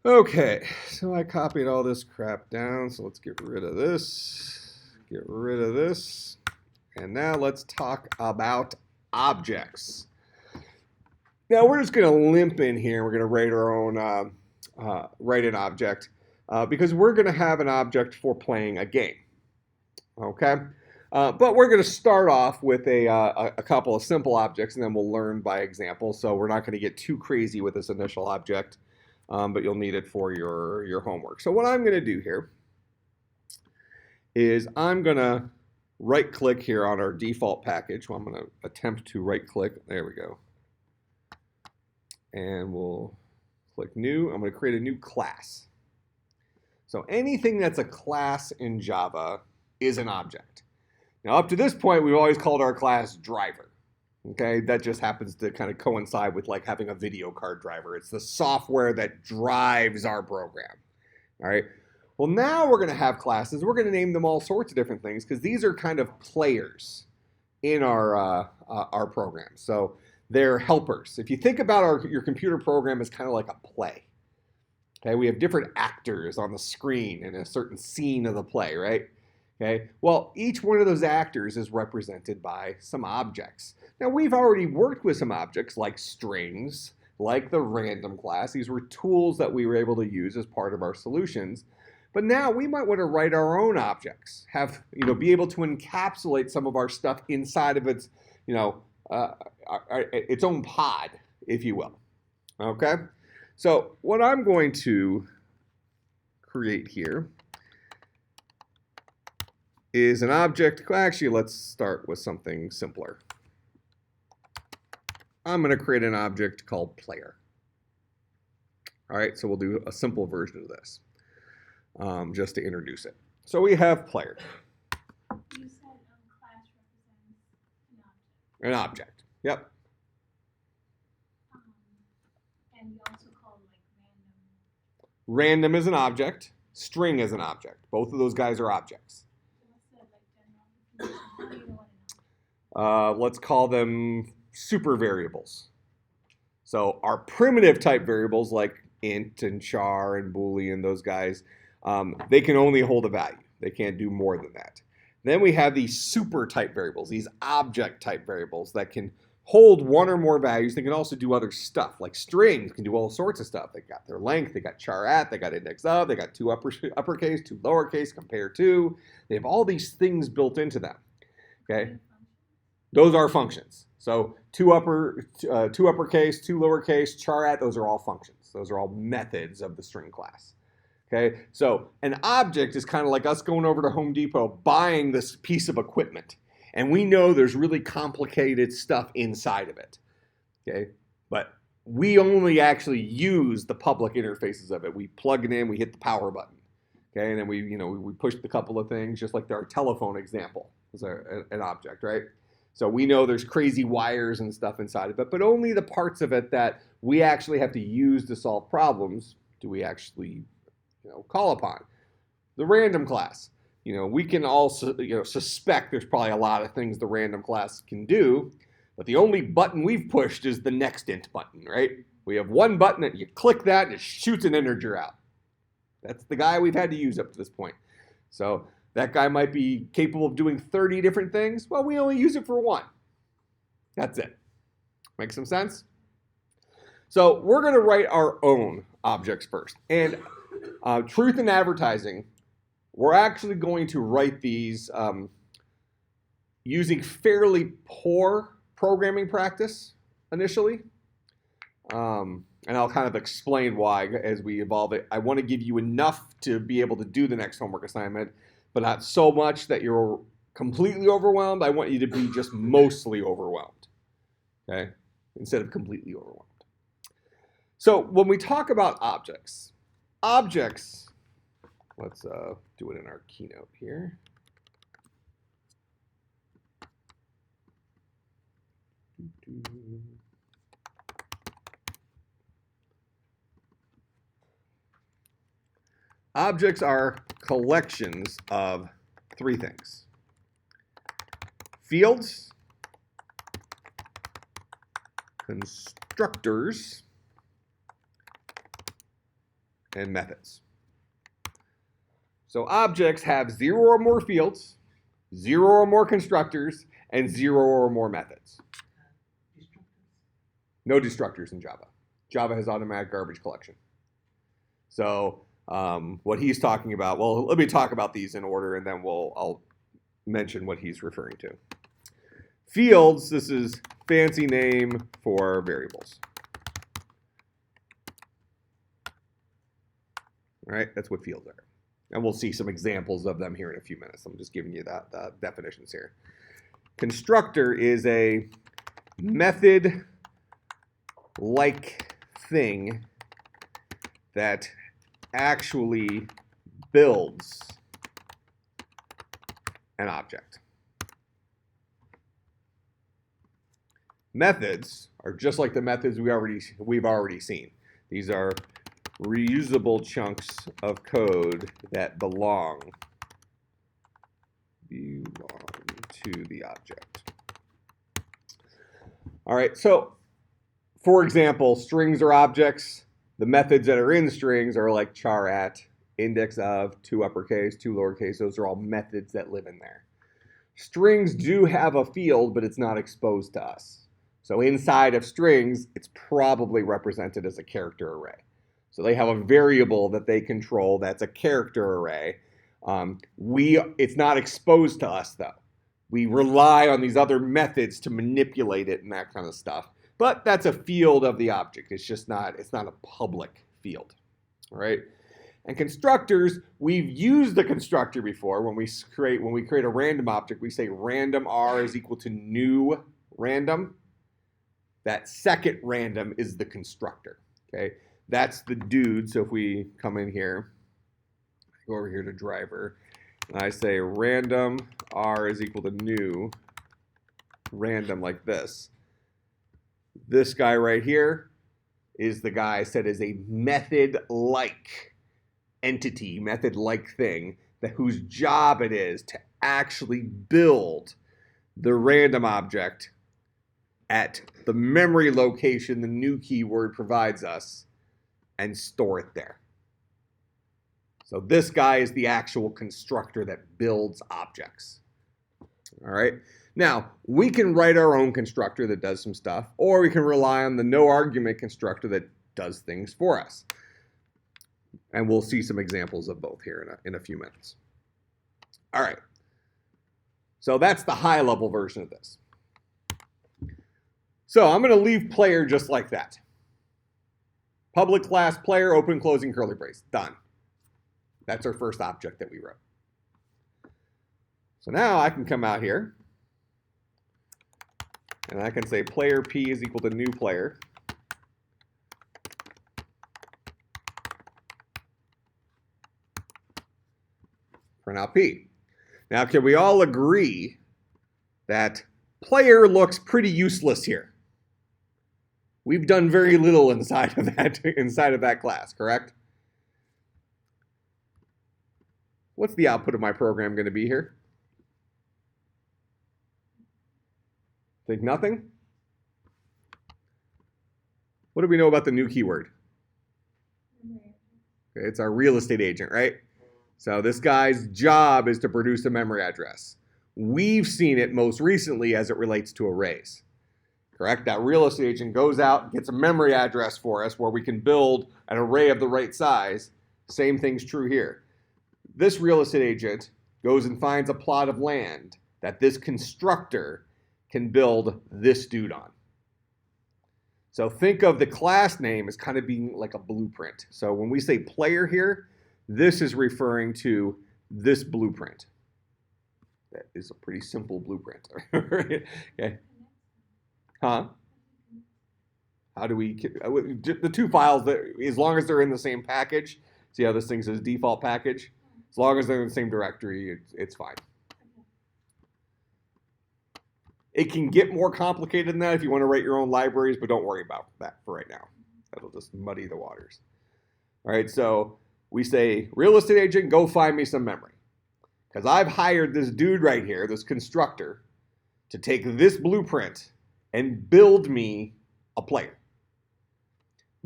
Okay, so I copied all this crap down, so let's get rid of this, get rid of this, and now let's talk about objects. Now we're just going to limp in here. We're going to write our own, write an object, because we're going to have an object for playing a game. Okay, but we're going to start off with a couple of simple objects, and then we'll learn by example. So we're not going to get too crazy with this initial object. But you'll need it for your homework. So what I'm going to do here is I'm going to right-click here on our default package. Well, I'm going to attempt to right-click. There we go. And we'll click New. I'm going to create a new class. So anything that's a class in Java is an object. Now, up to this point, we've always called our class driver. Okay, that just happens to kind of coincide with like having a video card driver. It's the software that drives our program. All right. Well, now we're going to have classes. We're going to name them all sorts of different things because these are kind of players in our program. So they're helpers. If you think about your computer program as kind of like a play. Okay, we have different actors on the screen in a certain scene of the play, right? Okay, well, each one of those actors is represented by some objects. Now, we've already worked with some objects like strings, like the random class. These were tools that we were able to use as part of our solutions. But now we might want to write our own objects, be able to encapsulate some of our stuff inside of its, its own pod, if you will. Okay, so what I'm going to create here is an object. Actually, let's start with something simpler. I'm going to create an object called player. All right, so we'll do a simple version of this just to introduce it. So we have player. You said class represents an object. Yep. And you also call like random. Random is an object. String is an object. Both of those guys are objects. Let's call them super variables. So our primitive type variables like int and char and boolean, those guys, they can only hold a value. They can't do more than that. Then we have these super type variables, these object type variables that can hold one or more values. They can also do other stuff, like strings can do all sorts of stuff. They got their length, they got char at, they got index of, they got two uppercase, two lowercase, compare to. They have all these things built into them. Okay, those are functions. So two uppercase, two lowercase, char at, those are all functions. Those are all methods of the string class. Okay, so an object is kind of like us going over to Home Depot, buying this piece of equipment. And we know there's really complicated stuff inside of it. Okay, but we only actually use the public interfaces of it. We plug it in, we hit the power button. Okay, and then we push the couple of things, just like our telephone example is an object, right? So we know there's crazy wires and stuff inside of it, but only the parts of it that we actually have to use to solve problems do we actually call upon. The random class, we can also suspect there's probably a lot of things the random class can do, but the only button we've pushed is the next int button, right? We have one button that you click that and it shoots an integer out. That's the guy we've had to use up to this point. So that guy might be capable of doing 30 different things. Well, we only use it for one. That's it. Make some sense? So we're going to write our own objects first. And truth in advertising, we're actually going to write these using fairly poor programming practice initially. And I'll kind of explain why as we evolve it. I want to give you enough to be able to do the next homework assignment, but not so much that you're completely overwhelmed. I want you to be just mostly overwhelmed, okay, instead of completely overwhelmed. So when we talk about objects, let's do it in our keynote here. Objects are collections of three things: fields, constructors, and methods. So objects have 0 or more fields, 0 or more constructors, and 0 or more methods. No destructors in Java. Java has automatic garbage collection. So what he's talking about, well, let me talk about these in order, and then I'll mention what he's referring to. Fields, this is fancy name for variables. All right, that's what fields are. And we'll see some examples of them here in a few minutes. I'm just giving you the definitions here. Constructor is a method-like thing that actually builds an object. Methods are just like the methods we've already seen. These are reusable chunks of code that belong to the object. All right, so for example, strings are objects. The methods that are in strings are like char at, index of, 2 uppercase, 2 lowercase. Those are all methods that live in there. Strings do have a field, but it's not exposed to us. So inside of strings, it's probably represented as a character array. So they have a variable that they control that's a character array. It's not exposed to us, though. We rely on these other methods to manipulate it and that kind of stuff. But that's a field of the object. It's not a public field. All right? And constructors, we've used the constructor before. When we create a random object, we say random r is equal to new random. That second random is the constructor. Okay? That's the dude. So if we come in here, go over here to driver, and I say random r is equal to new random like this. This guy right here is the guy I said is a method-like entity, method-like thing, whose job it is to actually build the random object at the memory location the new keyword provides us and store it there. So this guy is the actual constructor that builds objects. All right. Now, we can write our own constructor that does some stuff, or we can rely on the no argument constructor that does things for us. And we'll see some examples of both here in a few minutes. All right. So that's the high level version of this. So I'm going to leave player just like that. Public class player, open, closing, curly brace. Done. That's our first object that we wrote. So now I can come out here and I can say player P is equal to new player. Print out P. Now, can we all agree that player looks pretty useless here? We've done very little inside of that class, correct? What's the output of my program going to be here? Think nothing? What do we know about the new keyword? Okay, it's our real estate agent, right? So this guy's job is to produce a memory address. We've seen it most recently as it relates to arrays. Correct? That real estate agent goes out and gets a memory address for us where we can build an array of the right size. Same thing's true here. This real estate agent goes and finds a plot of land that this constructor can build this dude on. So think of the class name as kind of being like a blueprint. So when we say player here, this is referring to this blueprint. That is a pretty simple blueprint. Okay. Huh? How do we, the two files, that as long as they're in the same package, see how this thing says default package? As long as they're in the same directory, it's fine. It can get more complicated than that if you want to write your own libraries, but don't worry about that for right now. That'll just muddy the waters. All right, so we say, real estate agent, go find me some memory. Because I've hired this dude right here, this constructor, to take this blueprint and build me a player.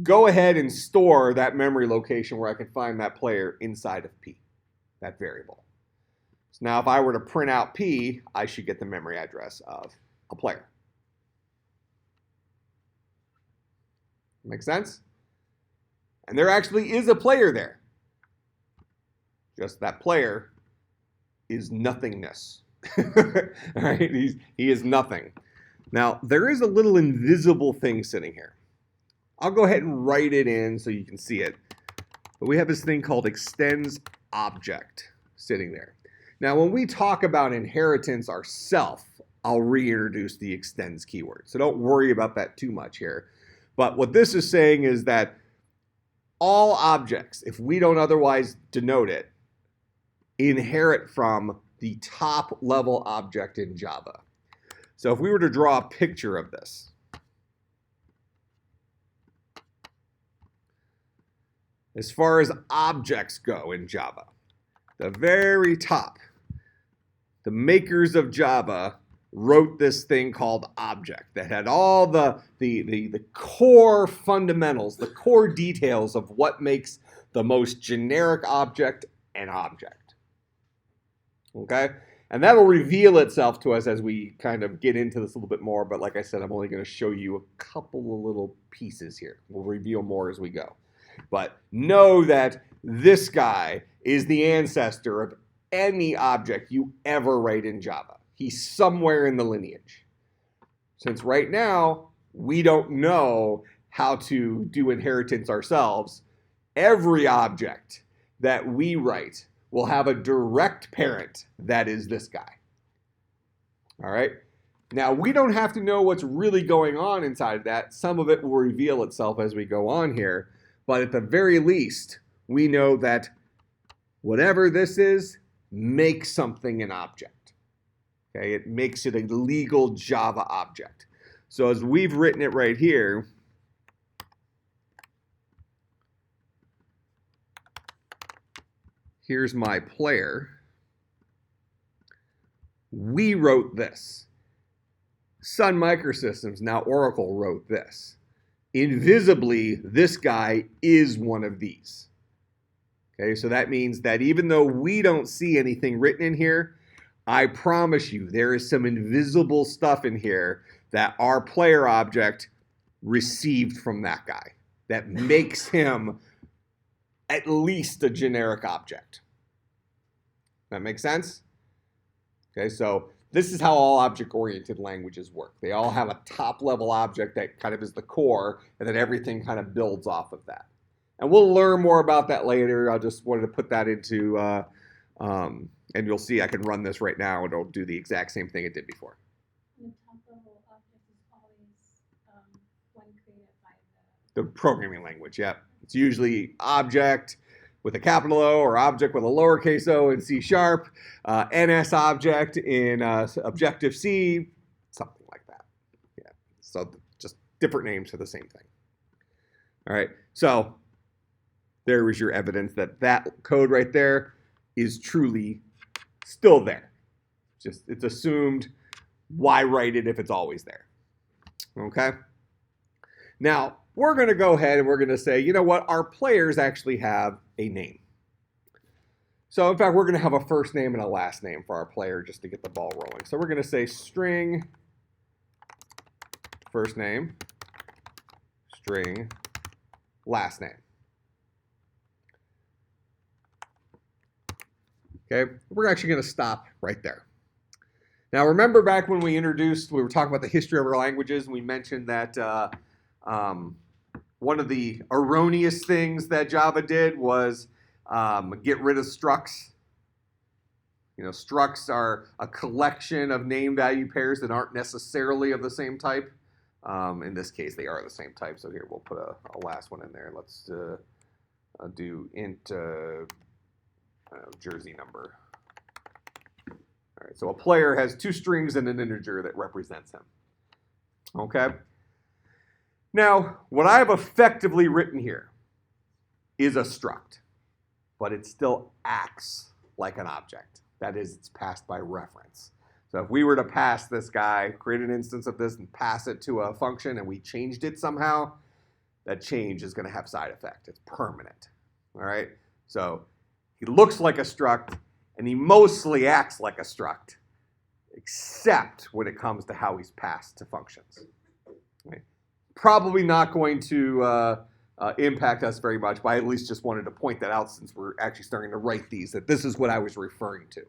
go ahead and store that memory location where I can find that player inside of P, that variable. So now if I were to print out P, I should get the memory address of a player. Make sense? And there actually is a player there. Just that player is nothingness. All right? He is nothing. Now, there is a little invisible thing sitting here. I'll go ahead and write it in so you can see it. But we have this thing called extends object sitting there. Now, when we talk about inheritance ourself, I'll reintroduce the extends keyword. So don't worry about that too much here. But what this is saying is that all objects, if we don't otherwise denote it, inherit from the top level object in Java. So if we were to draw a picture of this, as far as objects go in Java, the very top, the makers of Java wrote this thing called object that had all the core fundamentals, the core details of what makes the most generic object an object. Okay? And that'll reveal itself to us as we kind of get into this a little bit more, but like I said, I'm only going to show you a couple of little pieces here. We'll reveal more as we go. But know that this guy is the ancestor of any object you ever write in Java. He's somewhere in the lineage. Since right now, we don't know how to do inheritance ourselves, every object that we write will have a direct parent that is this guy. All right? Now, we don't have to know what's really going on inside of that. Some of it will reveal itself as we go on here. But at the very least, we know that whatever this is makes something an object. Okay, it makes it a legal Java object. So as we've written it right here, here's my player. We wrote this. Sun Microsystems, now Oracle, wrote this. Invisibly, this guy is one of these. Okay, so that means that even though we don't see anything written in here, I promise you there is some invisible stuff in here that our player object received from that guy that makes him at least a generic object. That make sense? Okay, so this is how all object-oriented languages work. They all have a top-level object that kind of is the core, and then everything kind of builds off of that. And we'll learn more about that later. I just wanted to put that into, and you'll see I can run this right now, and it'll do the exact same thing it did before. The top-level object is always one created by The programming language, yeah. It's usually object with a capital O or object with a lowercase o in C#, NS object in Objective-C, something like that. Yeah, so just different names for the same thing. All right, so there was your evidence that that code right there is truly still there. Just it's assumed. Why write it if it's always there? Okay. Now, we're going to go ahead and we're going to say, you know what? Our players actually have a name. So, in fact, we're going to have a first name and a last name for our player just to get the ball rolling. So, we're going to say string first name, string last name. Okay, we're actually going to stop right there. Now, remember back when we were talking about the history of our languages, and we mentioned that one of the erroneous things that Java did was get rid of structs. You know, structs are a collection of name-value pairs that aren't necessarily of the same type. In this case, they are the same type. So here, we'll put a last one in there. Let's do int jersey number. All right, so a player has two strings and an integer that represents him. Okay? Now, what I've effectively written here is a struct, but it still acts like an object. That is, it's passed by reference. So if we were to pass this guy, create an instance of this and pass it to a function and we changed it somehow, that change is going to have side effect. It's permanent. All right? So he looks like a struct, and he mostly acts like a struct, except when it comes to how he's passed to functions. Right? Probably not going to impact us very much, but I at least just wanted to point that out since we're actually starting to write these, that this is what I was referring to.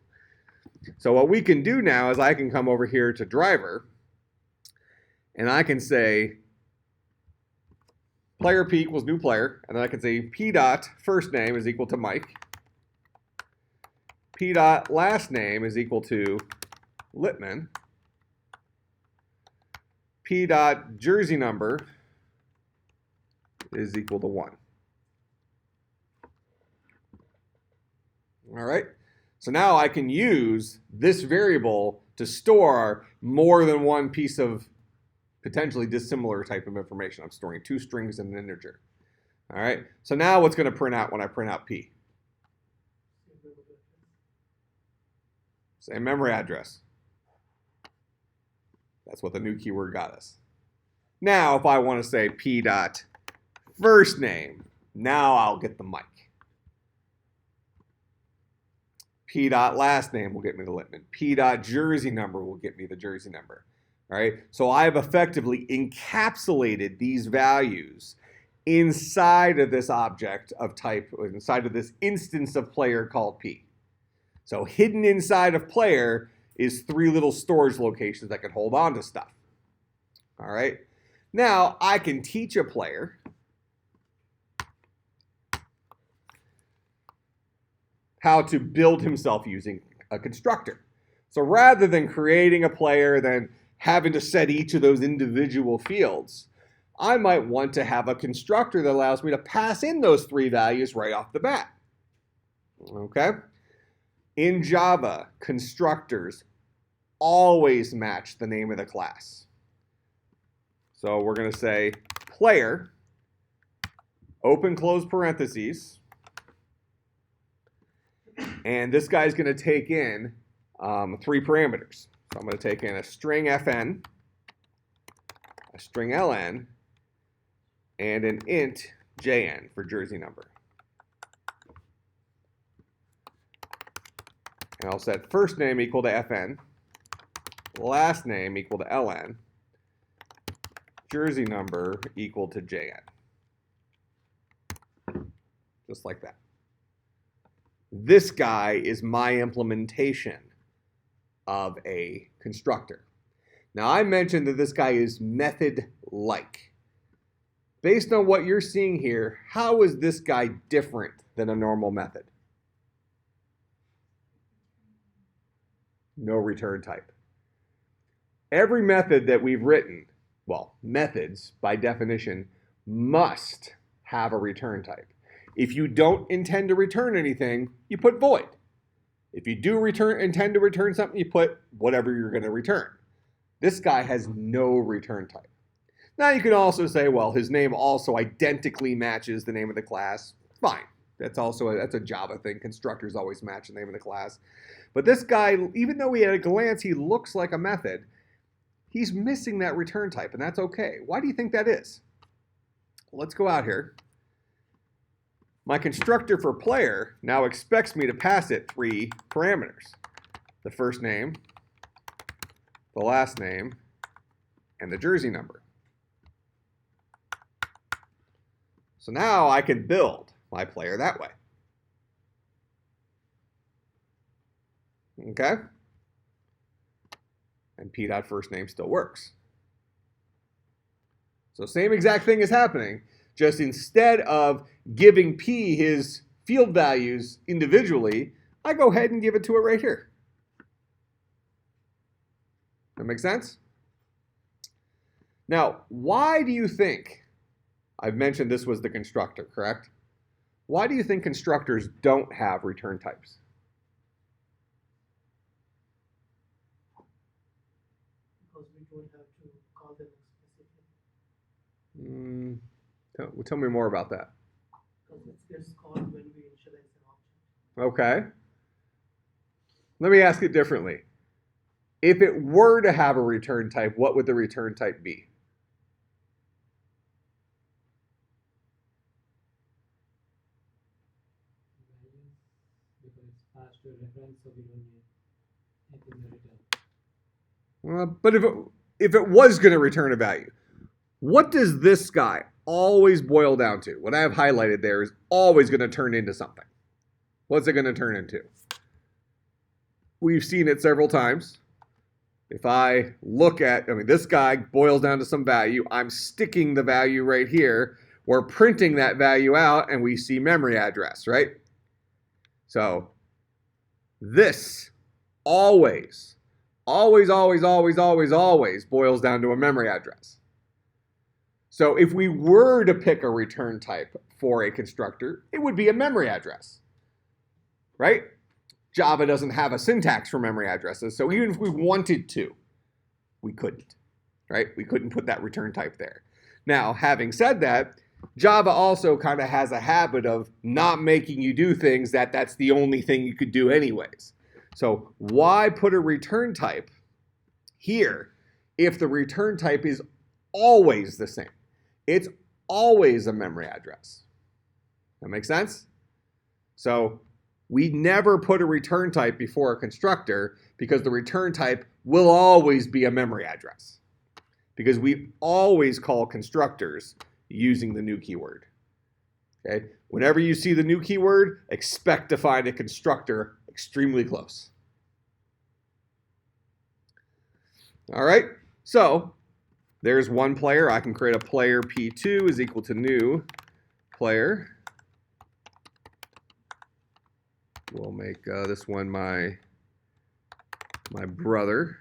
So what we can do now is I can come over here to driver, and I can say player P equals new player, and then I can say P dot first name is equal to Mike. P dot last name is equal to Littman. P dot jersey number is equal to 1. All right. So now I can use this variable to store more than one piece of potentially dissimilar type of information. I'm storing 2 strings and an integer. All right. So now what's going to print out when I print out P? Same memory address. That's what the new keyword got us. Now, if I want to say P dot first name, now I'll get the Mike. P dot last name will get me the Littman. P dot jersey number will get me the jersey number. All right. So I've effectively encapsulated these values inside of this object of type, inside of this instance of player called P. So hidden inside of player is 3 little storage locations that can hold on to stuff. All right. Now I can teach a player how to build himself using a constructor. So rather than creating a player, then having to set each of those individual fields, I might want to have a constructor that allows me to pass in those 3 values right off the bat. Okay? In Java, constructors always match the name of the class. So we're going to say player, open close parentheses, and this guy's going to take in 3 parameters. So I'm going to take in a string fn, a string ln, and an int jn for jersey number. And I'll set first name equal to fn, last name equal to ln, jersey number equal to jn. Just like that. This guy is my implementation of a constructor. Now I mentioned that this guy is method-like. Based on what you're seeing here, how is this guy different than a normal method? No return type. Every method that we've written, well, methods by definition, must have a return type. If you don't intend to return anything, you put void. If you do intend to return something, you put whatever you're going to return. This guy has no return type. Now you can also say, well, his name also identically matches the name of the class. Fine. That's a Java thing. Constructors always match the name of the class. But this guy, even though at a glance he looks like a method, he's missing that return type, and that's okay. Why do you think that is? Let's go out here. My constructor for player now expects me to pass it 3 parameters. The first name, the last name, and the jersey number. So now I can build my player that way. Okay? And P dot first name still works. So same exact thing is happening, just instead of giving P his field values individually, I go ahead and give it to it right here. That make sense? Now, why do you think, I've mentioned this was the constructor, correct? Why do you think constructors don't have return types? Because we don't have to call them explicitly. Tell me more about that. Because it gets called when we initialize an object. Okay. Let me ask it differently. If it were to have a return type, what would the return type be? has to reference, so we don't need anything to return. But if it was going to return a value, what does this guy always boil down to? What I have highlighted there is always going to turn into something. What's it going to turn into? We've seen it several times. If I look at, this guy boils down to some value. I'm sticking the value right here. We're printing that value out, and we see memory address, right? So this always boils down to a memory address. So if we were to pick a return type for a constructor, it would be a memory address, right? Java doesn't have a syntax for memory addresses, so even if we wanted to, we couldn't, right? We couldn't put that return type there. Now, having said that, Java also kind of has a habit of not making you do things that's the only thing you could do anyways. So why put a return type here if the return type is always the same? It's always a memory address. That makes sense? So we never put a return type before a constructor because the return type will always be a memory address. Because we always call constructors using the new keyword. Okay? Whenever you see the new keyword, expect to find a constructor extremely close. All right, so there's one player. I can create a player P2 is equal to new player. We'll make this one my brother.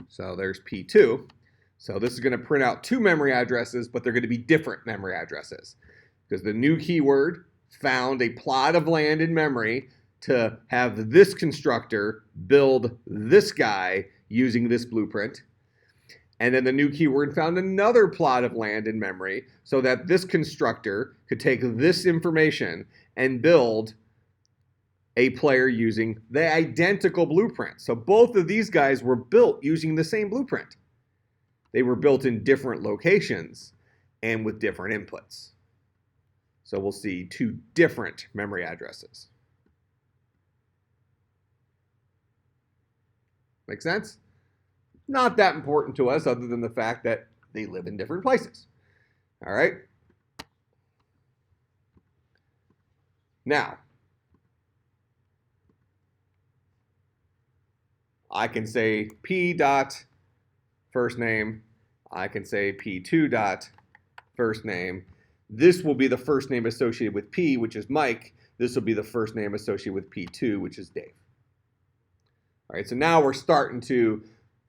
So there's P2. So this is going to print out two memory addresses, but they're going to be different memory addresses because the new keyword found a plot of land in memory to have this constructor build this guy using this blueprint. And then the new keyword found another plot of land in memory so that this constructor could take this information and build a player using the identical blueprint. So both of these guys were built using the same blueprint. They were built in different locations and with different inputs. So we'll see two different memory addresses. Make sense? Not that important to us other than the fact that they live in different places. All right? Now, I can say P dot first name. I can say P2 dot first name. This will be the first name associated with P, which is Mike. This will be the first name associated with P2, which is Dave. All right, so now we're starting to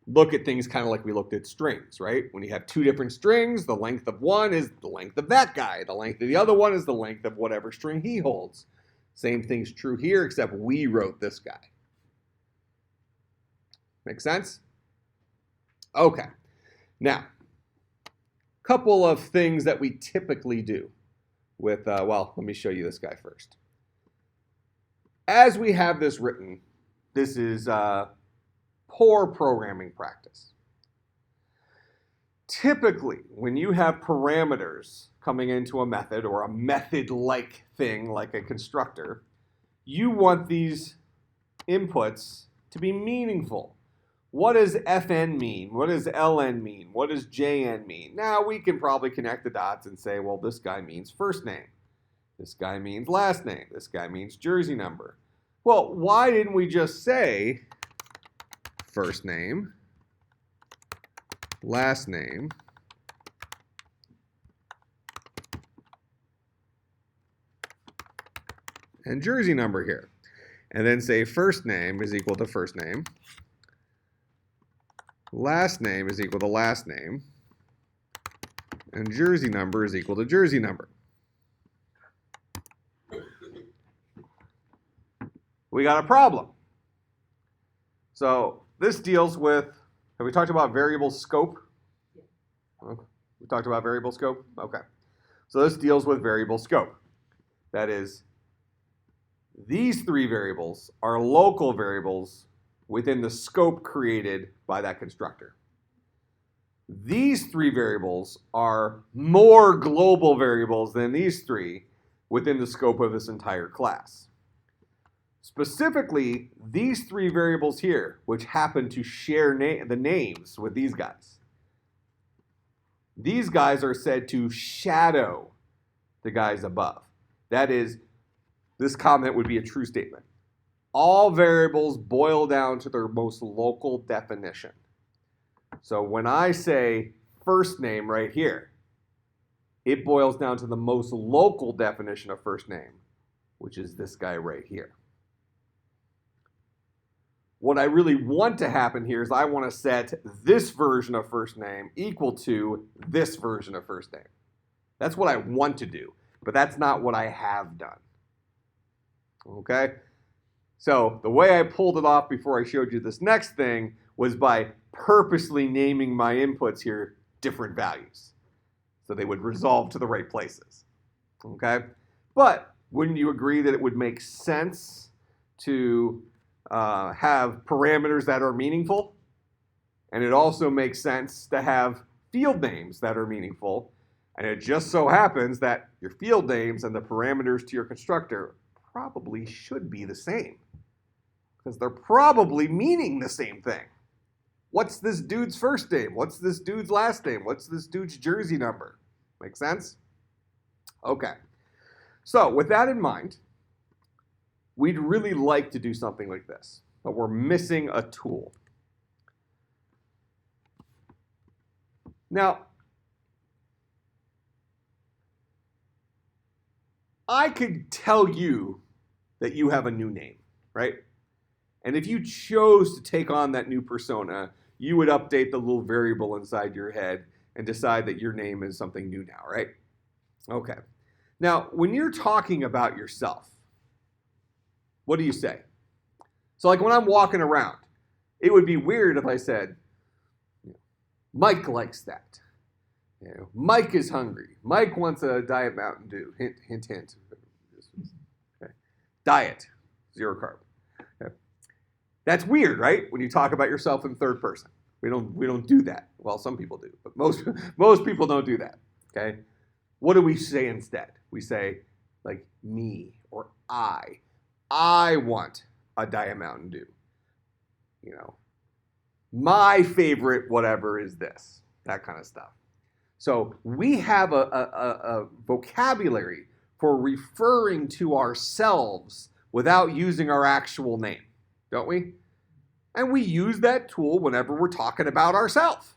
look at things kind of like we looked at strings, right? When you have two different strings, the length of one is the length of that guy. The length of the other one is the length of whatever string he holds. Same thing's true here, except we wrote this guy. Make sense? Okay. Now, a couple of things that we typically do with, well, let me show you this guy first. As we have this written, this is poor programming practice. Typically, when you have parameters coming into a method or a method-like thing like a constructor, you want these inputs to be meaningful. What does fn mean? What does ln mean? What does jn mean? Now we can probably connect the dots and say, well, this guy means first name. This guy means last name. This guy means jersey number. Well, why didn't we just say first name, last name, and jersey number here? And then say first name is equal to first name. Last name is equal to last name, and jersey number is equal to jersey number. We got a problem. So this deals with, have we talked about variable scope? Okay. We talked about variable scope? Okay. So this deals with variable scope. That is, these three variables are local variables within the scope created by that constructor. These three variables are more global variables than these three within the scope of this entire class. Specifically, these three variables here, which happen to share the names with these guys. These guys are said to shadow the guys above. That is, this comment would be a true statement. All variables boil down to their most local definition. So when I say first name right here, it boils down to the most local definition of first name, which is this guy right here. What I really want to happen here is I want to set this version of first name equal to this version of first name. That's what I want to do, but that's not what I have done. Okay? So the way I pulled it off before I showed you this next thing was by purposely naming my inputs here different values, so they would resolve to the right places. Okay? But wouldn't you agree that it would make sense to have parameters that are meaningful? And it also makes sense to have field names that are meaningful. And it just so happens that your field names and the parameters to your constructor probably should be the same, because they're probably meaning the same thing. What's this dude's first name? What's this dude's last name? What's this dude's jersey number? Make sense? Okay. So with that in mind, we'd really like to do something like this, but we're missing a tool. Now, I could tell you that you have a new name, right? And if you chose to take on that new persona, you would update the little variable inside your head and decide that your name is something new now, right? Okay. Now, when you're talking about yourself, what do you say? So like when I'm walking around, it would be weird if I said, Mike likes that. Mike is hungry. Mike wants a Diet Mountain Dew. Hint, hint, hint. Okay. Diet, 0 carb. Okay. That's weird, right? When you talk about yourself in third person. We don't do that. Well, some people do, but most people don't do that. Okay? What do we say instead? We say like me or I. I want a Diet Mountain Dew. My favorite whatever is this. That kind of stuff. So we have a vocabulary for referring to ourselves without using our actual name, don't we? And we use that tool whenever we're talking about ourselves,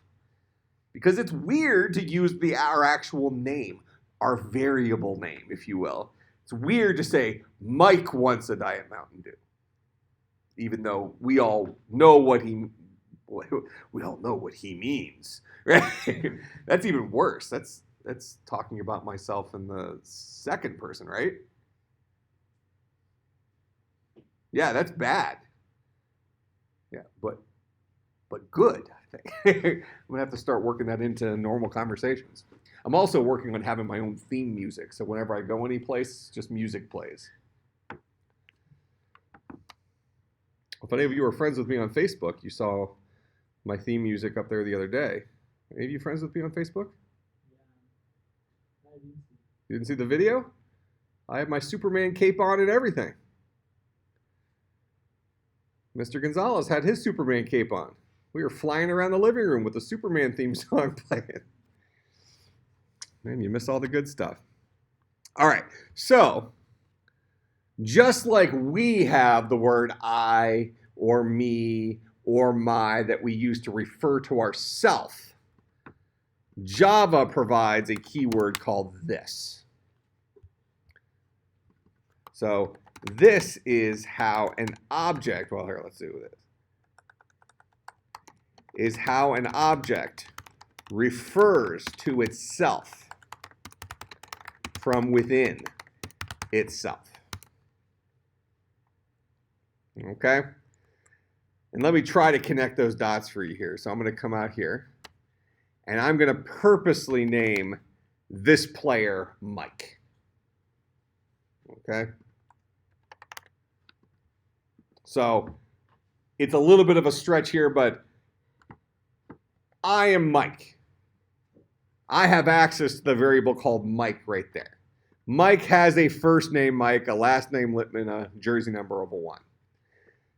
because it's weird to use our actual name, our variable name, if you will. It's weird to say, Mike wants a Diet Mountain Dew, even though we all know what he means, right? That's even worse. That's talking about myself in the second person, right? Yeah, that's bad. Yeah, but good, I think. I'm gonna have to start working that into normal conversations. I'm also working on having my own theme music, so whenever I go any place, just music plays. If any of you are friends with me on Facebook, you saw my theme music up there the other day. Any of you friends with me on Facebook? Yeah, I didn't see. You didn't see the video? I have my Superman cape on and everything. Mr. Gonzalez had his Superman cape on. We were flying around the living room with the Superman theme song playing. Man, you miss all the good stuff. All right, so just like we have the word I or me or my that we use to refer to ourself, Java provides a keyword called this. So this is how an object, well here, let's do this, is how an object refers to itself from within itself. Okay? And let me try to connect those dots for you here. So I'm going to come out here, and I'm going to purposely name this player Mike. Okay? So it's a little bit of a stretch here, but I am Mike. I have access to the variable called Mike right there. Mike has a first name Mike, a last name Lippman, a jersey number of a 1.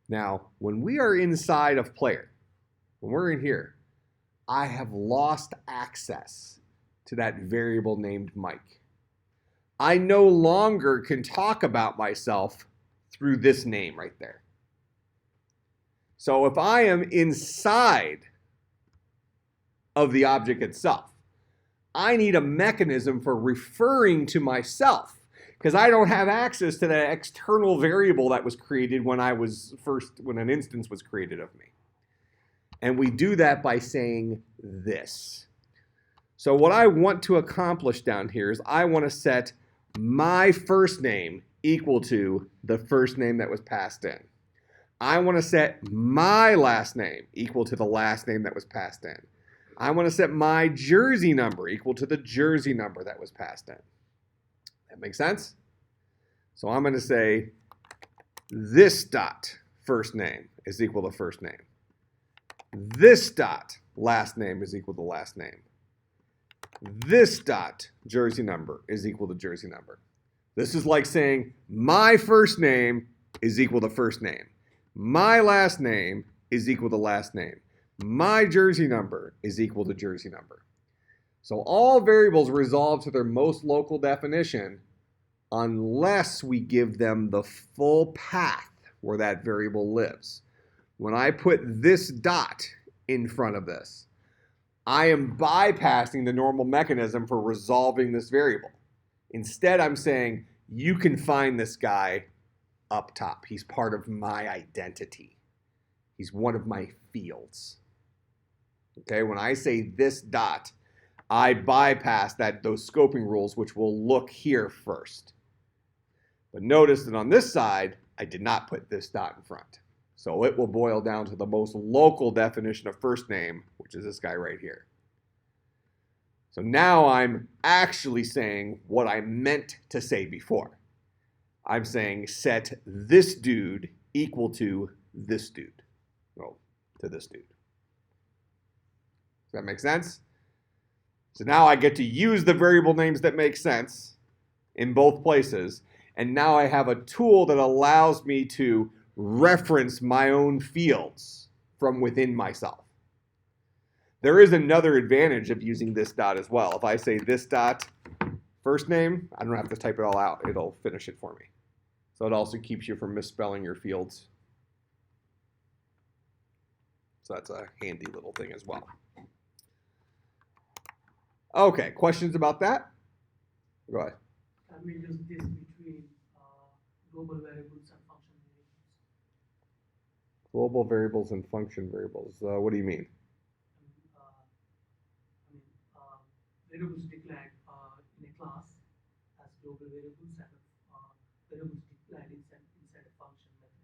Now, when we are inside of player, when we're in here, I have lost access to that variable named Mike. I no longer can talk about myself through this name right there. So if I am inside of the object itself, I need a mechanism for referring to myself because I don't have access to that external variable that was created when an instance was created of me. And we do that by saying this. So what I want to accomplish down here is I want to set my first name equal to the first name that was passed in. I want to set my last name equal to the last name that was passed in. I want to set my jersey number equal to the jersey number that was passed in. That makes sense? So I'm going to say this dot first name is equal to first name. This dot last name is equal to last name. This dot jersey number is equal to jersey number. This is like saying my first name is equal to first name. My last name is equal to last name. My jersey number is equal to jersey number. So all variables resolve to their most local definition unless we give them the full path where that variable lives. When I put this dot in front of this, I am bypassing the normal mechanism for resolving this variable. Instead, I'm saying you can find this guy up top. He's part of my identity. He's one of my fields. Okay, when I say this dot, I bypass those scoping rules, which will look here first. But notice that on this side, I did not put this dot in front. So it will boil down to the most local definition of first name, which is this guy right here. So now I'm actually saying what I meant to say before. I'm saying set this dude equal to this dude. Well, to this dude. Does that make sense? So now I get to use the variable names that make sense in both places. And now I have a tool that allows me to reference my own fields from within myself. There is another advantage of using this dot as well. If I say this dot first name, I don't have to type it all out. It'll finish it for me. So it also keeps you from misspelling your fields. So that's a handy little thing as well. Okay, questions about that? Go ahead. Can we use this between global variables and function variables? Global variables and function variables. What do you mean? Variables declared in a class as global variables and variables declared inside a function method.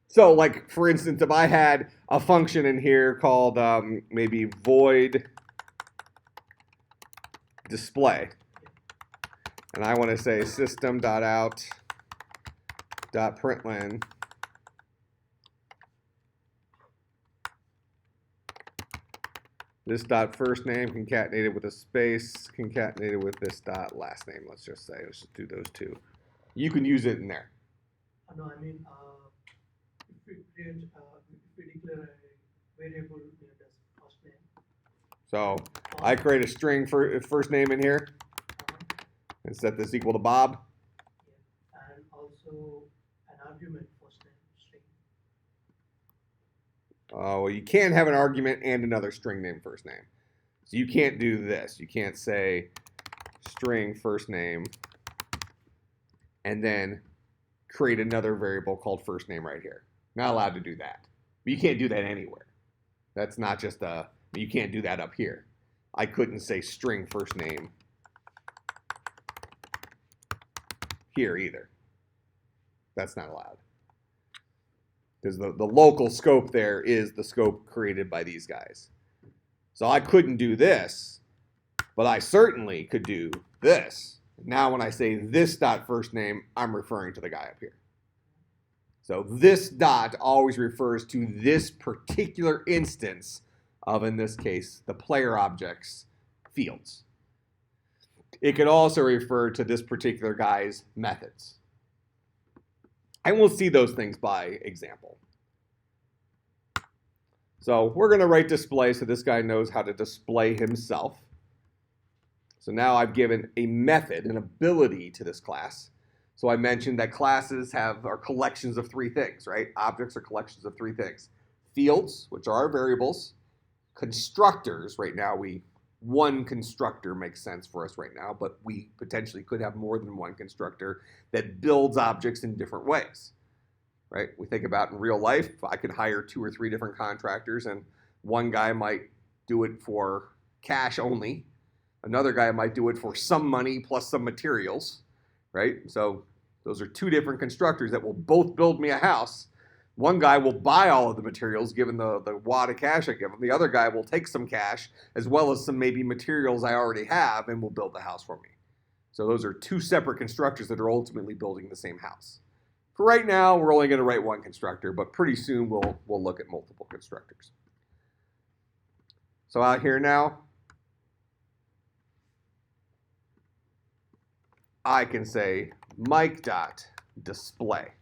So, like, for instance, if I had a function in here called maybe void display, and I want to say system.out.println this dot first name concatenated with a space concatenated with this dot last name. Let's just do those two. You can use it in there. No, I mean, if we declare a variable named as first name. So I create a string for first name in here and set this equal to Bob. Yeah. And also an argument first name string. Well, you can't have an argument and another string name first name. So you can't do this. You can't say string first name and then create another variable called first name right here. Not allowed to do that. But you can't do that anywhere. That's not just you can't do that up here. I couldn't say string first name here either. That's not allowed. Because the local scope there is the scope created by these guys. So I couldn't do this, but I certainly could do this. Now when I say this dot first name, I'm referring to the guy up here. So this dot always refers to this particular instance of, in this case, the player object's fields. It could also refer to this particular guy's methods. And we'll see those things by example. So we're going to write display so this guy knows how to display himself. So now I've given a method, an ability to this class. So I mentioned that classes are collections of three things, right? Objects are collections of three things. Fields, which are our variables. Constructors, right now one constructor makes sense for us right now, but we potentially could have more than one constructor that builds objects in different ways, right? We think about in real life, I could hire 2 or 3 different contractors, and one guy might do it for cash only. Another guy might do it for some money plus some materials, right? So those are 2 different constructors that will both build me a house. One guy will buy all of the materials given the wad of cash I give him. The other guy will take some cash as well as some maybe materials I already have and will build the house for me. So those are 2 separate constructors that are ultimately building the same house. For right now, we're only going to write one constructor, but pretty soon we'll look at multiple constructors. So out here now, I can say Mike.display.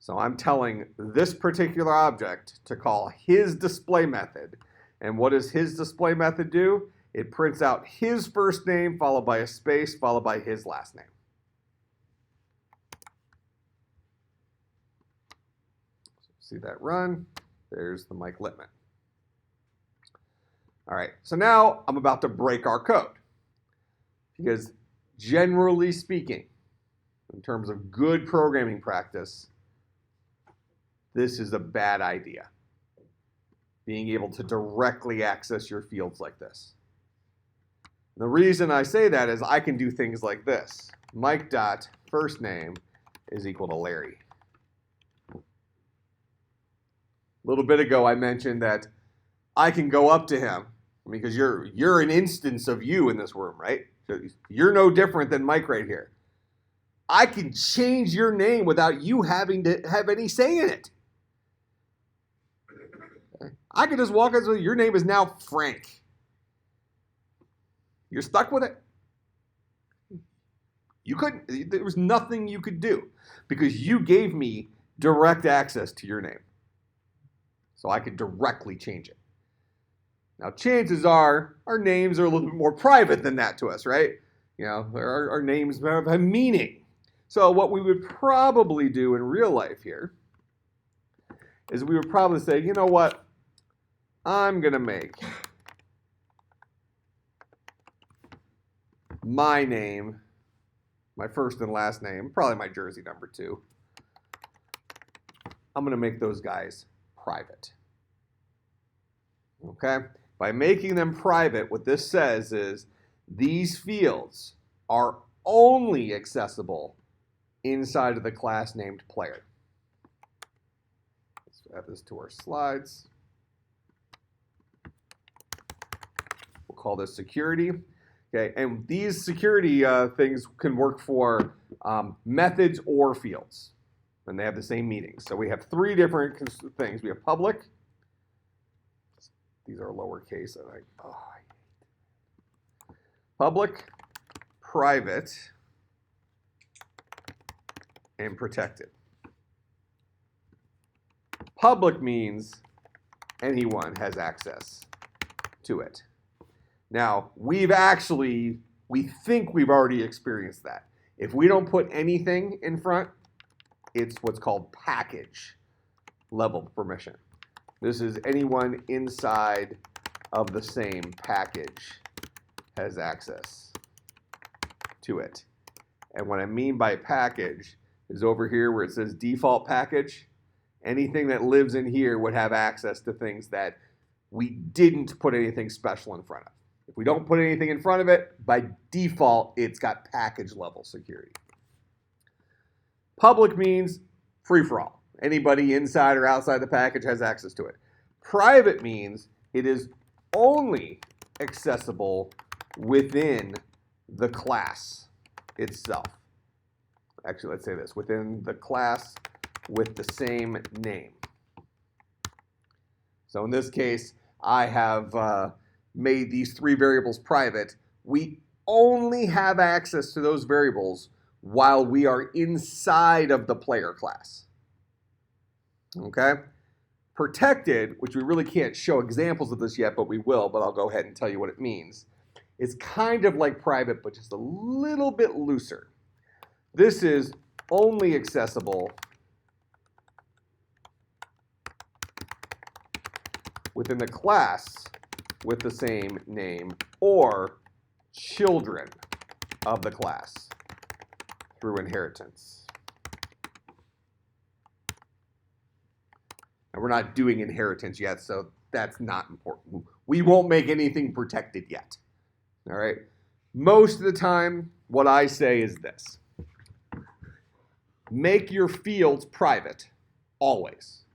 So I'm telling this particular object to call his display method. And what does his display method do? It prints out his first name followed by a space followed by his last name. See that run? There's the Mike Littman. All right, so now I'm about to break our code. Because generally speaking, in terms of good programming practice, this is a bad idea, being able to directly access your fields like this. The reason I say that is I can do things like this. Mike.firstname is equal to Larry. A little bit ago I mentioned that I can go up to him, because you're an instance of you in this room, right? So you're no different than Mike right here. I can change your name without you having to have any say in it. I could just walk up and say, your name is now Frank. You're stuck with it. You couldn't, there was nothing you could do because you gave me direct access to your name. So I could directly change it. Now chances are our names are a little bit more private than that to us, right? You know, our names have a meaning. So what we would probably do in real life here is we would probably say, you know what? I'm going to make my name, my first and last name, probably my jersey number 2. I'm going to make those guys private. Okay? By making them private, what this says is these fields are only accessible inside of the class named player. Let's add this to our slides. We'll call this security. Okay, and these security things can work for methods or fields, and they have the same meaning. So we have 3 different things. We have public. These are lowercase. Public, private, and protected. Public means anyone has access to it. Now, we think we've already experienced that. If we don't put anything in front, it's what's called package level permission. This is anyone inside of the same package has access to it. And what I mean by package is over here where it says default package. Anything that lives in here would have access to things that we didn't put anything special in front of. If we don't put anything in front of it, by default, it's got package level security. Public means free for all. Anybody inside or outside the package has access to it. Private means it is only accessible within the class itself. Actually, let's say this, within the class with the same name. So in this case, I have made these 3 variables private. We only have access to those variables while we are inside of the player class. Okay? Protected, which we really can't show examples of this yet, but we will, but I'll go ahead and tell you what it means. It's kind of like private, but just a little bit looser. This is only accessible within the class with the same name or children of the class through inheritance. And we're not doing inheritance yet, so that's not important. We won't make anything protected yet. All right? Most of the time, what I say is this. Make your fields private, always.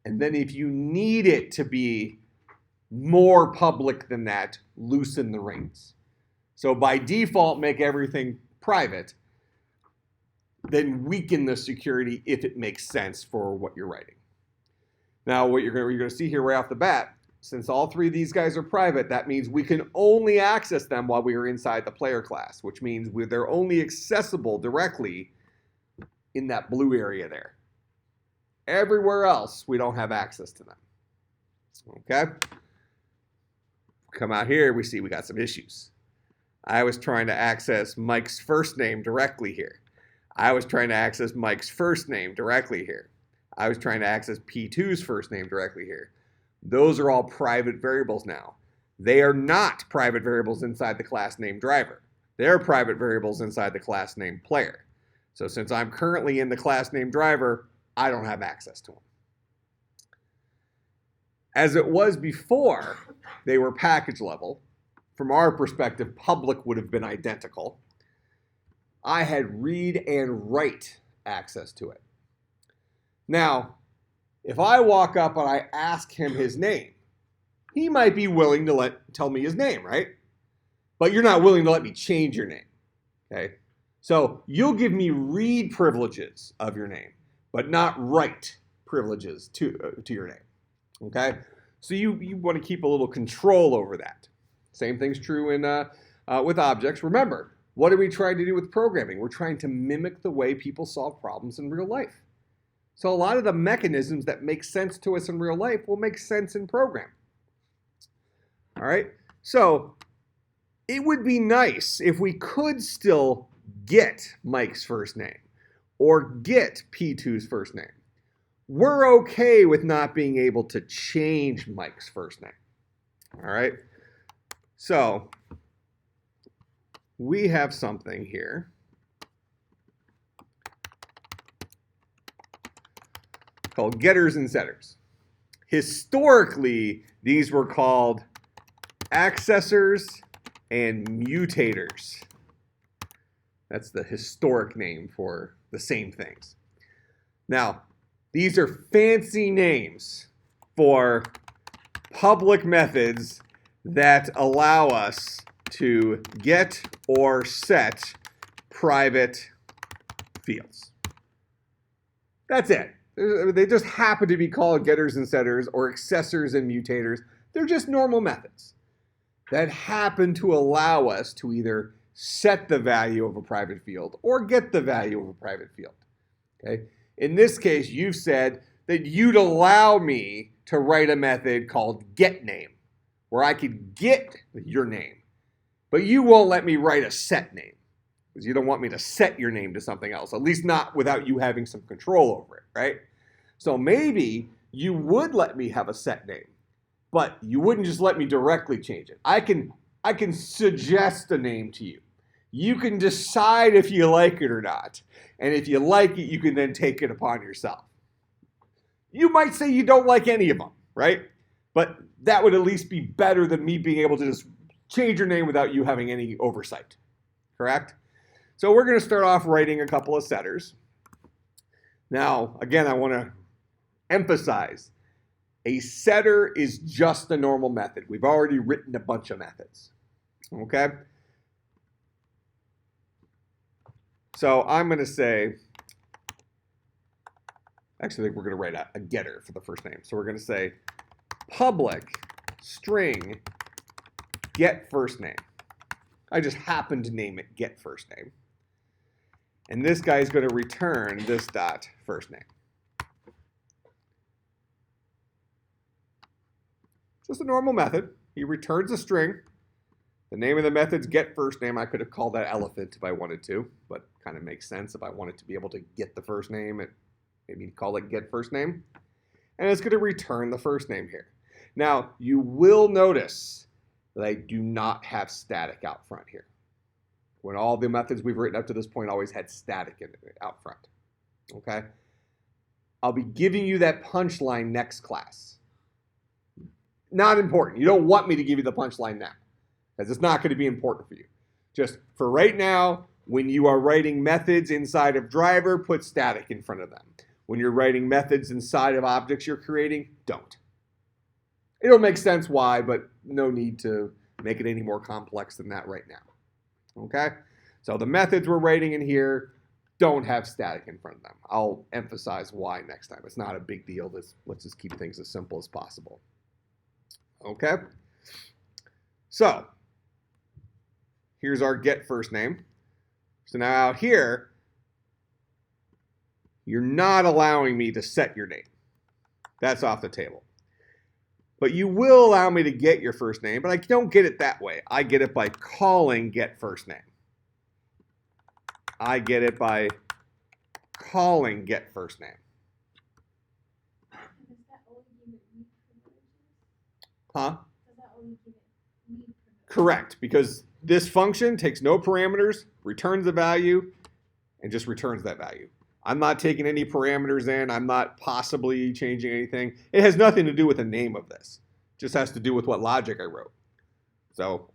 And then if you need it to be more public than that, loosen the reins. So by default, make everything private, then weaken the security if it makes sense for what you're writing. Now, what you're going to see here right off the bat, since all 3 of these guys are private, that means we can only access them while we are inside the player class, which means they're only accessible directly in that blue area there. Everywhere else, we don't have access to them. Okay? Come out here, we see we got some issues. I was trying to access Mike's first name directly here. I was trying to access Mike's first name directly here. I was trying to access P2's first name directly here. Those are all private variables now. They are not private variables inside the class name driver. They're private variables inside the class name player. So since I'm currently in the class name driver, I don't have access to them. As it was before, they were package level. From our perspective, public would have been identical. I had read and write access to it. Now, if I walk up and I ask him his name, he might be willing to tell me his name, right? But you're not willing to let me change your name, okay? So you'll give me read privileges of your name, but not write privileges to your name, okay? So you want to keep a little control over that. Same thing's true in with objects. Remember, what are we trying to do with programming? We're trying to mimic the way people solve problems in real life. So a lot of the mechanisms that make sense to us in real life will make sense in program. All right? So it would be nice if we could still get Mike's first name or get P2's first name. We're okay with not being able to change Mike's first name. All right? So we have something here called getters and setters. Historically, these were called accessors and mutators. That's the historic name for the same things. Now, these are fancy names for public methods that allow us to get or set private fields. That's it. They just happen to be called getters and setters or accessors and mutators. They're just normal methods that happen to allow us to either set the value of a private field or get the value of a private field. Okay? In this case, you've said that you'd allow me to write a method called getName, where I could get your name, but you won't let me write a setName because you don't want me to set your name to something else, at least not without you having some control over it, right? So maybe you would let me have a set name, but you wouldn't just let me directly change it. I can suggest a name to you. You can decide if you like it or not. And if you like it, you can then take it upon yourself. You might say you don't like any of them, right? But that would at least be better than me being able to just change your name without you having any oversight, correct? So we're going to start off writing a couple of setters. Now, again, I want to emphasize, a setter is just a normal method. We've already written a bunch of methods, okay? So I'm going to say Actually, I think we're going to write a getter for the first name. So we're going to say public string get first name. I just happened to name it get first name. And this guy is going to return this dot first name. Just a normal method. He returns a string. The name of the method's get first name. I could have called that elephant if I wanted to, but kind of makes sense if I wanted to be able to get the first name, and maybe call it get first name. And it's going to return the first name here. Now, you will notice that I do not have static out front here, when all the methods we've written up to this point always had static in it out front. Okay? I'll be giving you that punchline next class. Not important. You don't want me to give you the punchline now, because it's not going to be important for you. Just for right now, when you are writing methods inside of driver, put static in front of them. When you're writing methods inside of objects you're creating, don't. It'll make sense why, but no need to make it any more complex than that right now. Okay? So the methods we're writing in here don't have static in front of them. I'll emphasize why next time. It's not a big deal. Let's just keep things as simple as possible. Okay? So here's our get first name. So now out here, you're not allowing me to set your name. That's off the table. But you will allow me to get your first name, but I don't get it that way. I get it by calling get first name. I get it by calling get first name. Does that only give it read privileges? Huh? Does that only give it read privileges? Correct, because this function takes no parameters, returns a value, and just returns that value. I'm not taking any parameters in. I'm not possibly changing anything. It has nothing to do with the name of this. It just has to do with what logic I wrote. So,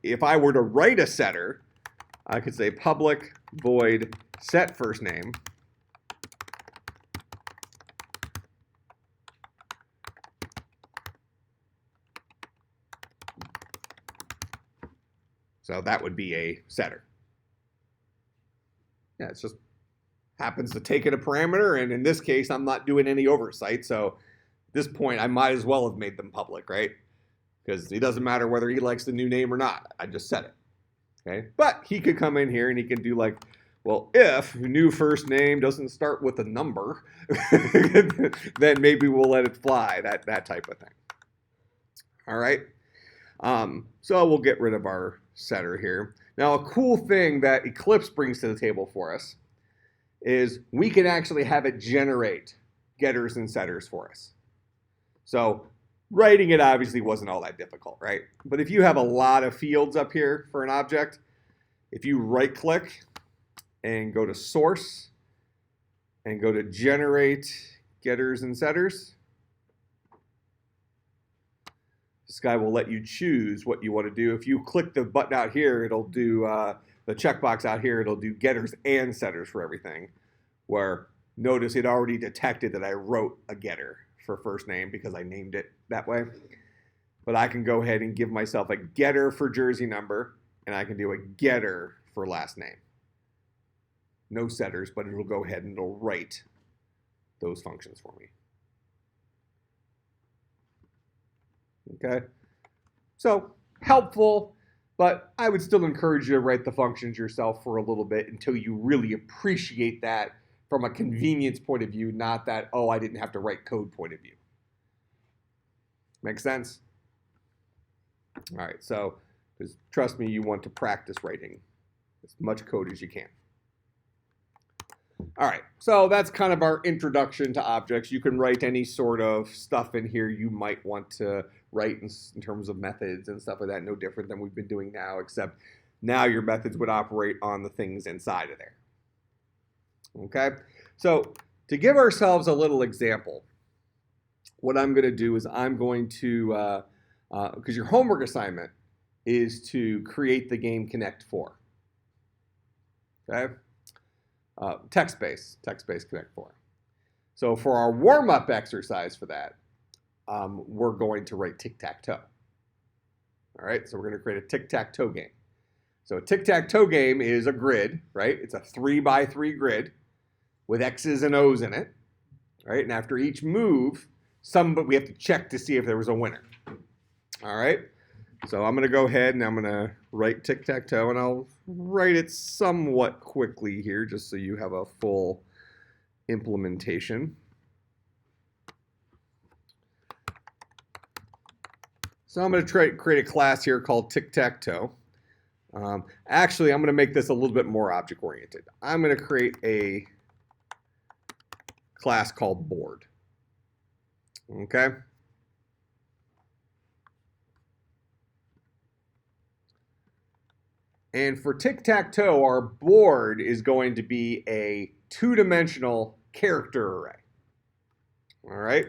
if I were to write a setter, I could say public void set first name. So that would be a setter. Yeah, it's just happens to take in a parameter, and in this case, I'm not doing any oversight, so at this point, I might as well have made them public, right? Because it doesn't matter whether he likes the new name or not. I just said it, okay? But he could come in here and he can do like, well, if new first name doesn't start with a number, then maybe we'll let it fly, that type of thing. All right? So we'll get rid of our setter here. Now, a cool thing that Eclipse brings to the table for us is we can actually have it generate getters and setters for us. So writing it obviously wasn't all that difficult, right? But if you have a lot of fields up here for an object, if you right-click and go to Source and go to Generate Getters and Setters, this guy will let you choose what you want to do. If you click the button out here, it'll do the checkbox out here, it'll do getters and setters for everything, where notice it already detected that I wrote a getter for first name because I named it that way. But I can go ahead and give myself a getter for jersey number, and I can do a getter for last name. No setters, but it'll go ahead and it'll write those functions for me. Okay, so helpful, but I would still encourage you to write the functions yourself for a little bit until you really appreciate that from a convenience point of view, not that, oh, I didn't have to write code point of view. Make sense? All right, so just trust me, you want to practice writing as much code as you can. All right, so that's kind of our introduction to objects. You can write any sort of stuff in here you might want to write in terms of methods and stuff like that, no different than we've been doing now, except now your methods would operate on the things inside of there. Okay, so to give ourselves a little example, what I'm going to do is I'm going to, because your homework assignment is to create the game Connect 4. Okay? Text-based Connect 4. So for our warm-up exercise for that, we're going to write tic-tac-toe. All right, so we're going to create a tic-tac-toe game. So a tic-tac-toe game is a grid, right? It's a 3x3 grid with X's and O's in it. All right, and after each move, we have to check to see if there was a winner. All right, so I'm going to go ahead and I'm going to write tic-tac-toe, and I'll write it somewhat quickly here just so you have a full implementation. So I'm going to create a class here called tic-tac-toe. Actually, I'm going to make this a little bit more object-oriented. I'm going to create a class called board. Okay. And for tic-tac-toe, our board is going to be a two-dimensional character array. All right.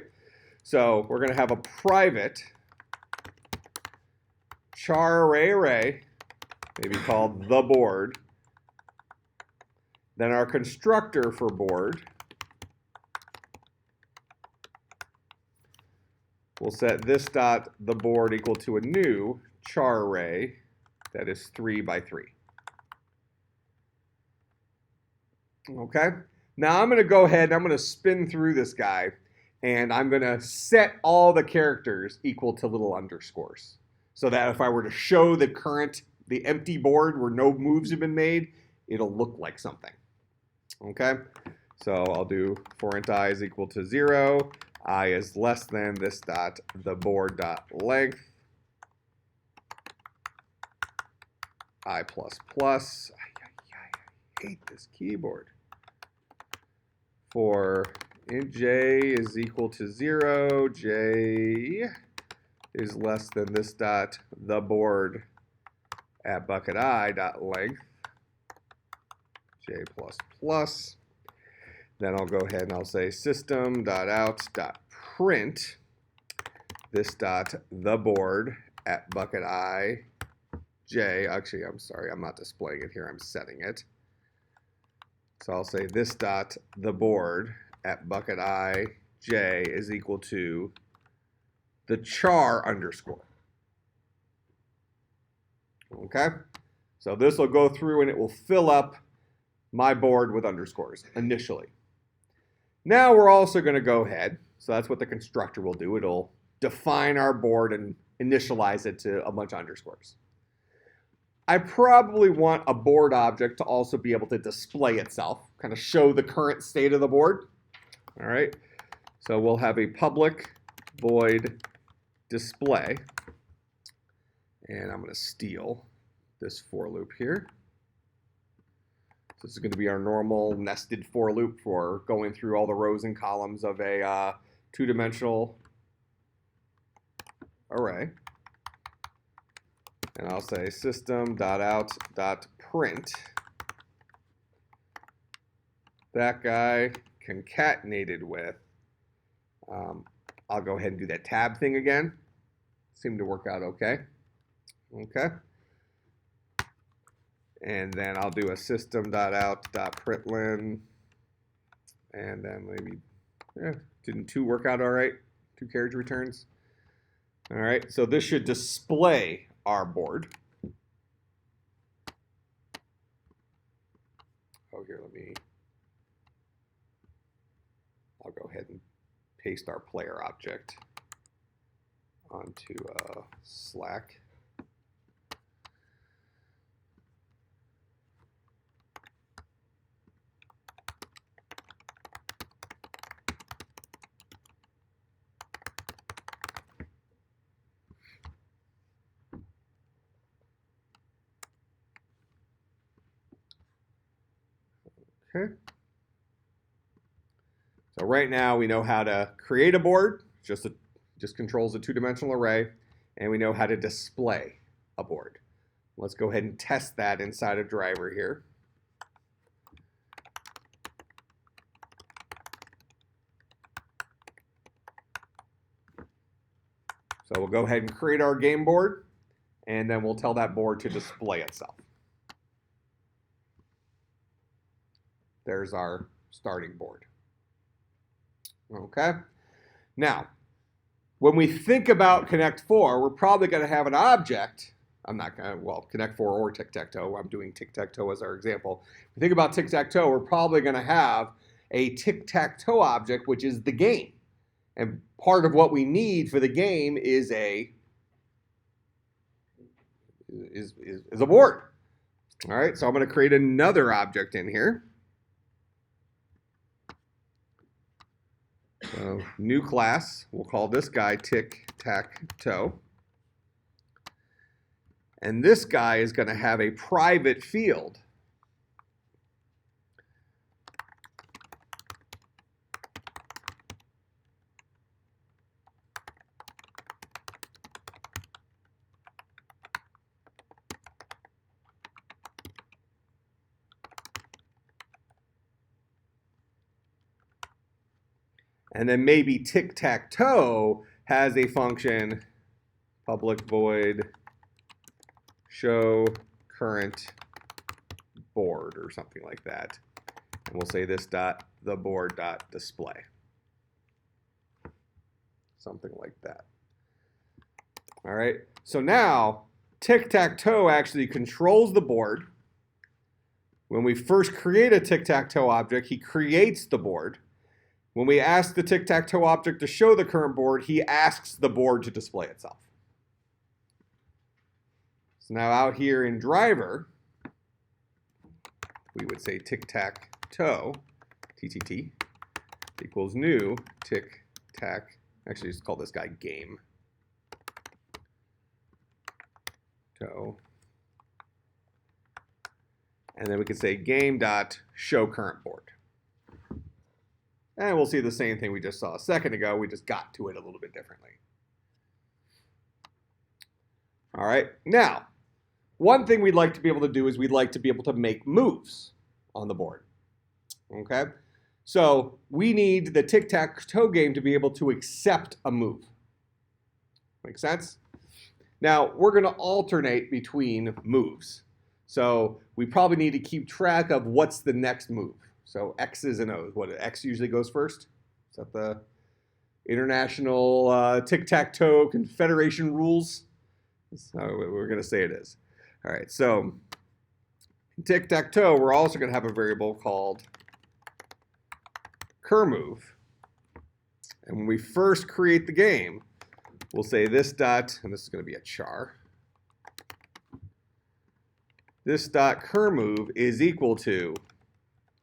So we're going to have a private char array, maybe called the board. Then our constructor for board. We'll set this dot the board equal to a new char array that is 3 by 3. Okay. Now I'm going to go ahead and I'm going to spin through this guy, and I'm going to set all the characters equal to little underscores, so that if I were to show the empty board where no moves have been made, it'll look like something. Okay. So I'll do for int I is equal to 0. I is less than this dot the board dot length I plus plus. I hate this keyboard. For int j is equal to 0, j is less than this dot the board at bucket I dot length j plus plus. Then I'll go ahead and I'll say system.out.print this dot the board at bucket I j. Actually, I'm sorry, I'm not displaying it here, I'm setting it. So I'll say this dot the board at bucket I j is equal to the char underscore. Okay? So this will go through and it will fill up my board with underscores initially. Now we're also going to go ahead, so that's what the constructor will do. It'll define our board and initialize it to a bunch of underscores. I probably want a board object to also be able to display itself, kind of show the current state of the board. All right, so we'll have a public void display, and I'm going to steal this for loop here. This is going to be our normal nested for loop for going through all the rows and columns of a two-dimensional array. And I'll say system.out.print that guy concatenated with, I'll go ahead and do that tab thing again. Seemed to work out okay. Okay. And then I'll do a system.out.println, and then maybe, didn't 2 work out all right? 2 carriage returns. All right, so this should display our board. Oh, here, I'll go ahead and paste our player object onto Slack. Okay. So right now we know how to create a board, just controls a two-dimensional array, and we know how to display a board. Let's go ahead and test that inside a driver here. So we'll go ahead and create our game board, and then we'll tell that board to display itself. There's our starting board. Okay. Now, when we think about Connect4, we're probably going to have an object. I'm not going to, well, Connect4 or tic-tac-toe. I'm doing tic-tac-toe as our example. If we think about tic-tac-toe, we're probably going to have a tic-tac-toe object, which is the game. And part of what we need for the game is a board. All right, so I'm going to create another object in here. So new class, we'll call this guy tic-tac-toe. And this guy is going to have a private field. And then maybe tic-tac-toe has a function, public void show current board or something like that. And we'll say this dot the board dot display. Something like that. All right, so now tic-tac-toe actually controls the board. When we first create a tic-tac-toe object, he creates the board. When we ask the tic-tac-toe object to show the current board, he asks the board to display itself. So now out here in driver, we would say tic-tac-toe, TTT, equals new tic-tac, actually just call this guy game. Toe. And then we could say game.show current board. And we'll see the same thing we just saw a second ago. We just got to it a little bit differently. All right, now, one thing we'd like to be able to do is we'd like to be able to make moves on the board. Okay, so we need the tic-tac-toe game to be able to accept a move. Make sense? Now, we're going to alternate between moves. So we probably need to keep track of what's the next move. So X's and O's. What, X usually goes first? Is that the International Tic-Tac-Toe Confederation rules? That's how we're going to say it is. All right, so tic-tac-toe, we're also going to have a variable called curmove. And when we first create the game, we'll say this dot, and this is going to be a char. This dot curmove is equal to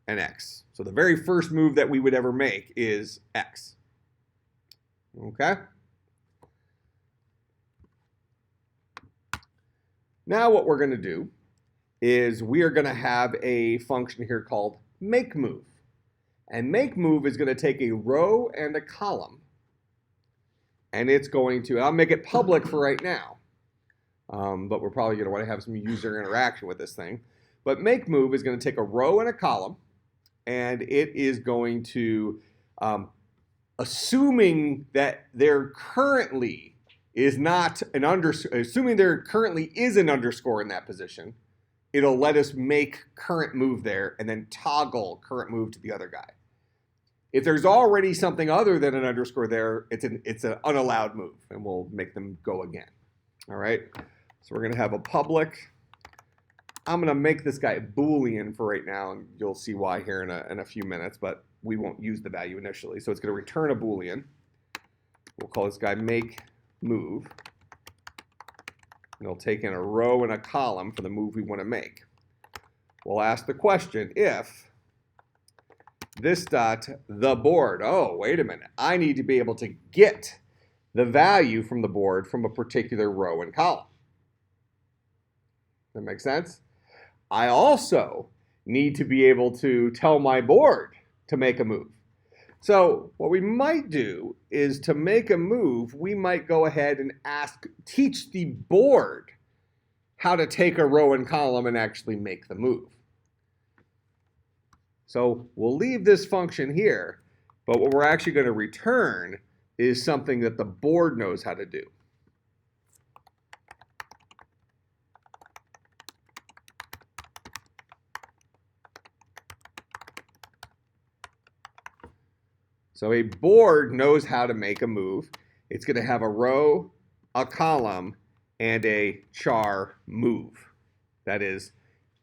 an X. So the very first move that we would ever make is X. Okay? Now what we're going to do is we are going to have a function here called makeMove. And makeMove is going to take a row and a column. And it's going to, I'll make it public for right now. But we're probably going to want to have some user interaction with this thing. But makeMove is going to take a row and a column. And it is going to, assuming that there currently is not an underscore, assuming there currently is an underscore in that position, it'll let us make current move there and then toggle current move to the other guy. If there's already something other than an underscore there, it's an unallowed move, and we'll make them go again. All right, so we're going to have a public. I'm going to make this guy Boolean for right now, and you'll see why here in a few minutes, but we won't use the value initially. So it's going to return a Boolean. We'll call this guy make move. And it'll take in a row and a column for the move we want to make. We'll ask the question if this dot the board. Oh, wait a minute. I need to be able to get the value from the board from a particular row and column. That makes sense? I also need to be able to tell my board to make a move. So what we might do is to make a move, we might go ahead and teach the board how to take a row and column and actually make the move. So we'll leave this function here, but what we're actually going to return is something that the board knows how to do. So a board knows how to make a move. It's going to have a row, a column, and a char move. That is,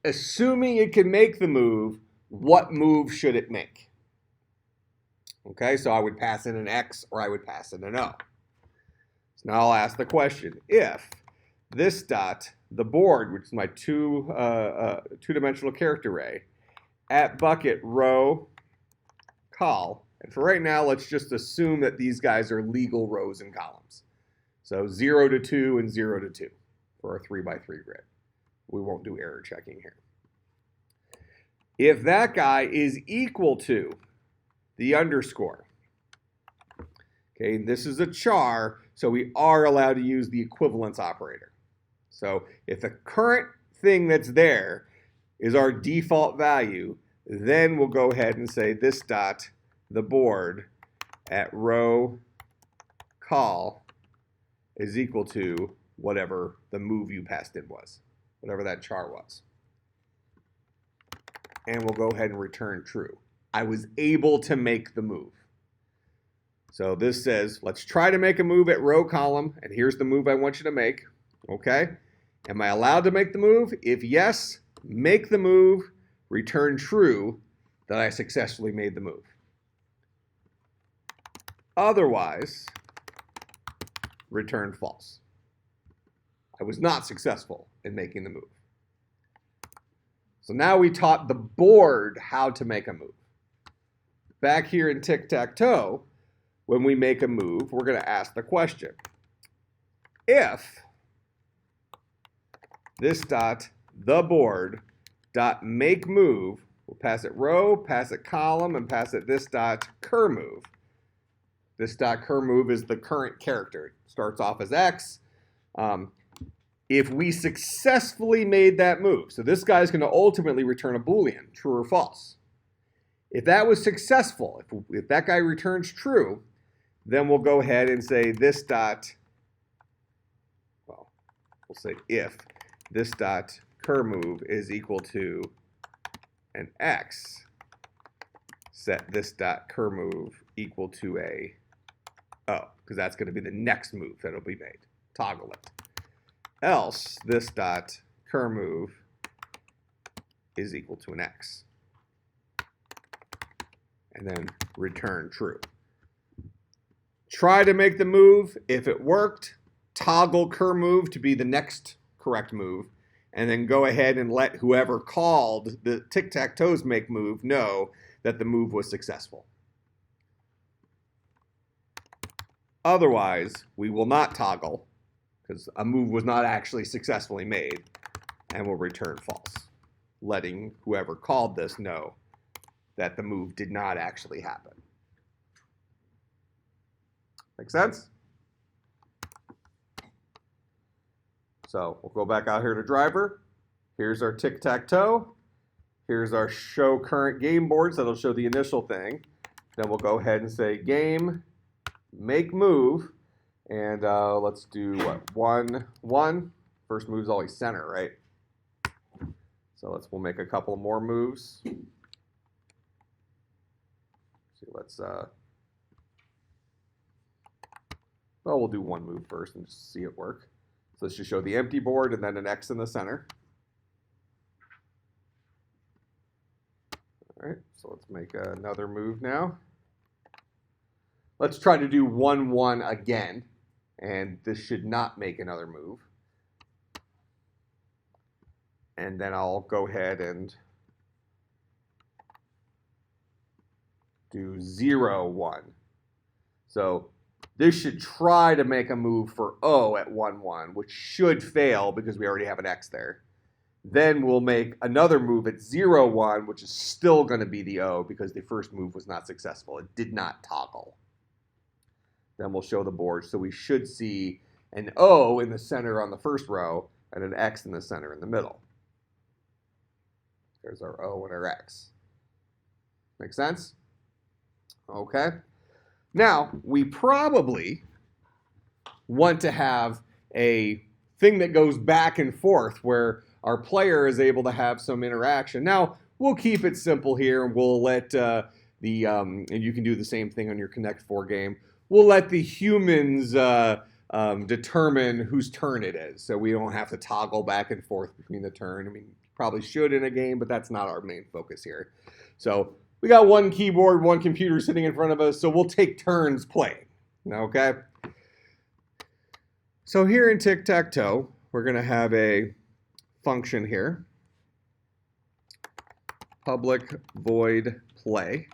assuming it can make the move, what move should it make? Okay, so I would pass in an X or I would pass in an O. So now I'll ask the question, if this dot, the board, which is my two-dimensional character array, at bucket, row, col, and for right now, let's just assume that these guys are legal rows and columns. So 0 to 2 and 0 to 2 for our 3x3 grid. We won't do error checking here. If that guy is equal to the underscore, okay, this is a char, so we are allowed to use the equivalence operator. So if the current thing that's there is our default value, then we'll go ahead and say this dot, the board, at row col is equal to whatever the move you passed in was, whatever that char was. And we'll go ahead and return true. I was able to make the move. So this says, let's try to make a move at row column, and here's the move I want you to make, okay? Am I allowed to make the move? If yes, make the move, return true that I successfully made the move. Otherwise, return false. I was not successful in making the move. So now we taught the board how to make a move. Back here in tic-tac-toe, when we make a move, we're going to ask the question, if this dot, the board, dot make move, we'll pass it row, pass it column, and pass it this dot cur move. This dot cur move is the current character. It starts off as X. If we successfully made that move, so this guy's going to ultimately return a Boolean, true or false. If that was successful, if that guy returns true, then we'll go ahead and say this dot, well, we'll say if this dot cur move is equal to an X, set this dot cur move equal to a O, because that's going to be the next move that'll be made. Toggle it. Else, this dot cur move is equal to an X. And then return true. Try to make the move. If it worked, toggle cur move to be the next correct move, and then go ahead and let whoever called the tic-tac-toes make move know that the move was successful. Otherwise, we will not toggle because a move was not actually successfully made, and will return false, letting whoever called this know that the move did not actually happen. Make sense? So we'll go back out here to driver. Here's our tic-tac-toe. Here's our show current game board, so that'll show the initial thing. Then we'll go ahead and say game, make move, and let's do what? 1, 1. First move's always center, right? So we'll make a couple more moves. Let's well, we'll do one move first and just see it work. So let's just show the empty board and then an X in the center. All right, so let's make another move now. Let's try to do 1, 1 again, and this should not make another move. And then I'll go ahead and do 0, 1. So this should try to make a move for O at 1, 1, which should fail because we already have an X there. Then we'll make another move at 0, 1, which is still going to be the O because the first move was not successful. It did not toggle. Then we'll show the board. So we should see an O in the center on the first row and an X in the center in the middle. There's our O and our X. Make sense? Okay. Now, we probably want to have a thing that goes back and forth where our player is able to have some interaction. Now, we'll keep it simple here, and we'll let and you can do the same thing on your Connect 4 game. We'll let the humans determine whose turn it is, so we don't have to toggle back and forth between the turn. I mean, probably should in a game, but that's not our main focus here. So we got one keyboard, one computer sitting in front of us, so we'll take turns playing, okay? So here in tic-tac-toe, we're going to have a function here, public void play.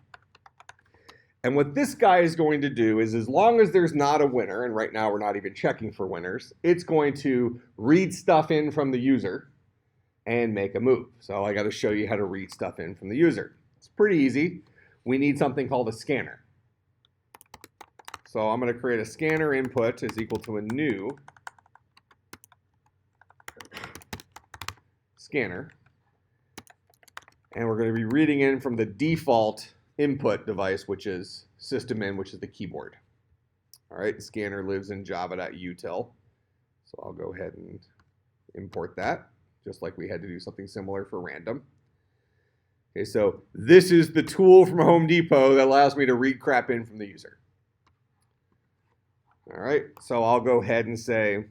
And what this guy is going to do is, as long as there's not a winner, and right now we're not even checking for winners, it's going to read stuff in from the user and make a move. So I got to show you how to read stuff in from the user. It's pretty easy. We need something called a scanner. So I'm going to create a scanner input is equal to a new scanner. And we're going to be reading in from the default input device, which is system_in, which is the keyboard. All right, the scanner lives in java.util. So I'll go ahead and import that, just like we had to do something similar for random. Okay, so this is the tool from Home Depot that allows me to read crap in from the user. All right, so I'll go ahead and say,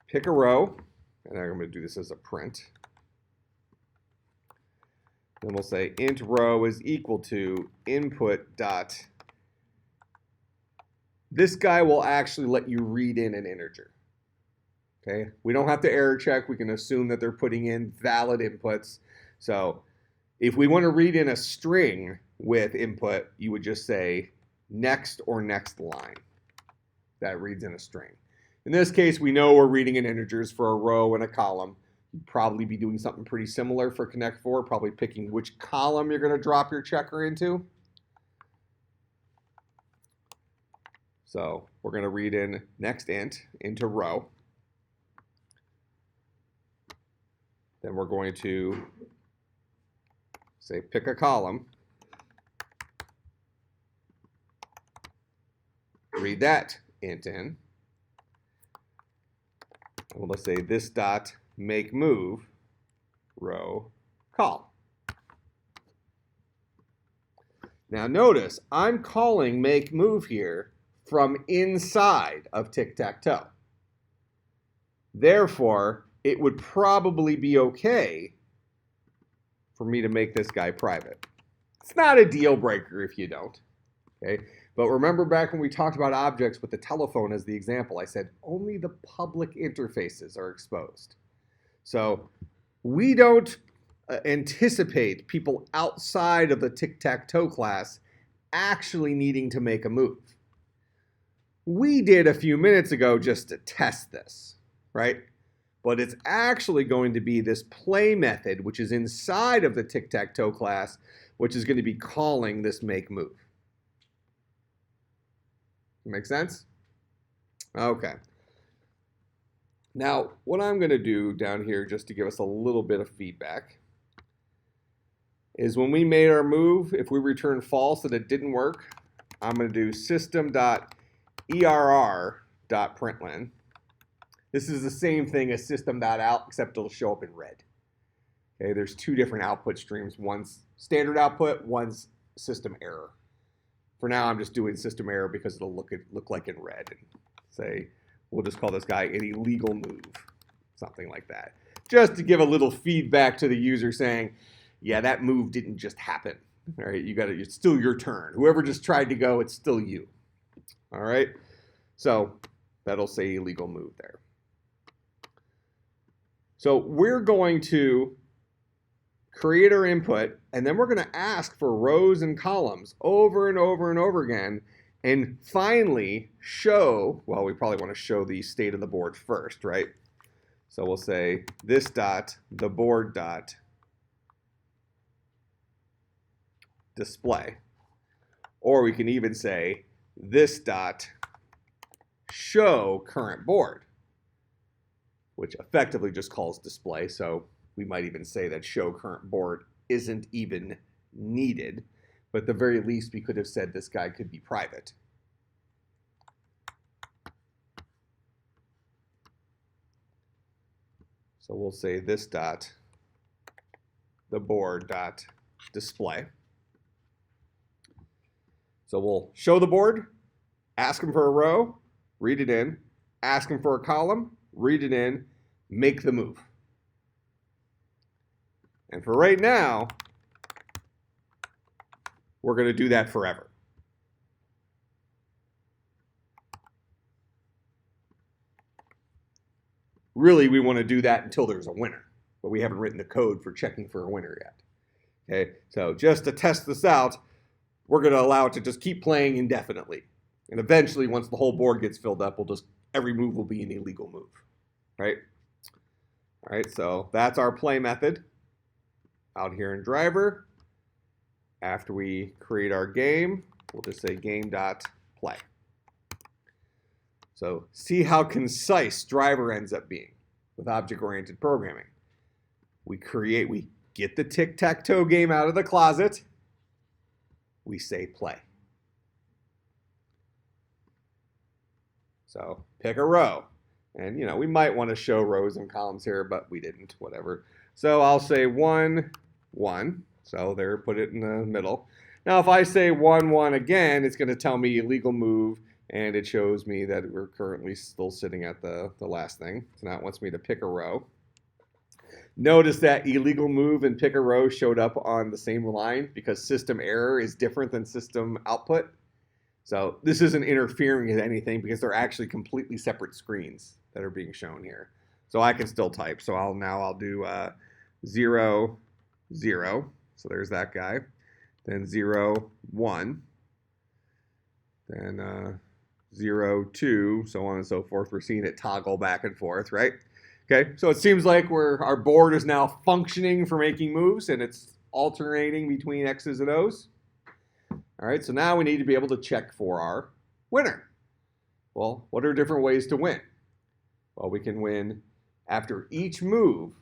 pick a row, and I'm going to do this as a print. Then we'll say int row is equal to input dot. This guy will actually let you read in an integer. Okay, we don't have to error check. We can assume that they're putting in valid inputs. So if we want to read in a string with input, you would just say next or next line. That reads in a string. In this case, we know we're reading in integers for a row and a column. You'd probably be doing something pretty similar for Connect 4, probably picking which column you're going to drop your checker into. So we're going to read in next int into row. Then we're going to say pick a column. Read that int in. And we'll say this dot make move row call. Now notice I'm calling make move here from inside of tic-tac-toe. Therefore, it would probably be okay for me to make this guy private. It's not a deal breaker if you don't. Okay? But remember back when we talked about objects with the telephone as the example, I said only the public interfaces are exposed. So we don't anticipate people outside of the tic-tac-toe class actually needing to make a move. We did a few minutes ago just to test this, right? But it's actually going to be this play method, which is inside of the tic-tac-toe class, which is going to be calling this make move. Make sense? Okay. Now, what I'm going to do down here, just to give us a little bit of feedback, is when we made our move, if we return false that it didn't work, I'm going to do system.err.println. This is the same thing as system.out, except it'll show up in red. Okay, there's two different output streams. One's standard output, one's system error. For now, I'm just doing system error because it'll look like in red. And say, we'll just call this guy an illegal move, something like that. Just to give a little feedback to the user saying, yeah, that move didn't just happen. All right, it's still your turn. Whoever just tried to go, it's still you. All right, so that'll say illegal move there. So we're going to create our input, and then we're going to ask for rows and columns over and over and over again, and finally show, well, we probably want to show the state of the board first, right? So we'll say this dot, the board dot, display. Or we can even say this dot, show current board, which effectively just calls display. So we might even say that show current board isn't even needed, but at the very least we could have said this guy could be private. So we'll say this dot, the board dot display. So we'll show the board, ask him for a row, read it in, ask him for a column, read it in, make the move. And for right now, we're going to do that forever. Really, we want to do that until there's a winner, but we haven't written the code for checking for a winner yet. Okay, so just to test this out, we're going to allow it to just keep playing indefinitely. And eventually, once the whole board gets filled up, every move will be an illegal move, right? All right, so that's our play method out here in driver. After we create our game, we'll just say game.play. So see how concise driver ends up being with object-oriented programming. We get the tic-tac-toe game out of the closet. We say play. So pick a row. And, we might want to show rows and columns here, but we didn't, whatever. So I'll say 1, 1. So there, put it in the middle. Now, if I say 1, 1 again, it's going to tell me illegal move, and it shows me that we're currently still sitting at the last thing. So now it wants me to pick a row. Notice that illegal move and pick a row showed up on the same line because system error is different than system output. So this isn't interfering with anything because they're actually completely separate screens that are being shown here. So I can still type. So I'll do 0, 0. So there's that guy. Then 0, 1. Then 0, 2, so on and so forth. We're seeing it toggle back and forth, right? Okay, so it seems like our board is now functioning for making moves, and it's alternating between X's and O's. All right, so now we need to be able to check for our winner. Well, what are different ways to win? Well, we can win after each move.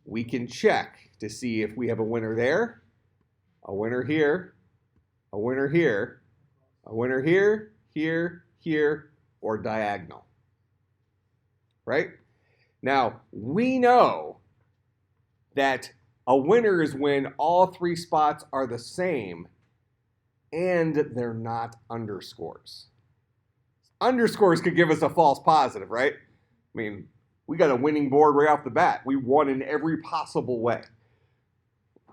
We can check to see if we have a winner there, a winner here, a winner here, a winner here, here, here, or diagonal. Right? Now, we know that a winner is when all 3 spots are the same and they're not underscores. Underscores could give us a false positive, right? I mean, we got a winning board right off the bat. We won in every possible way.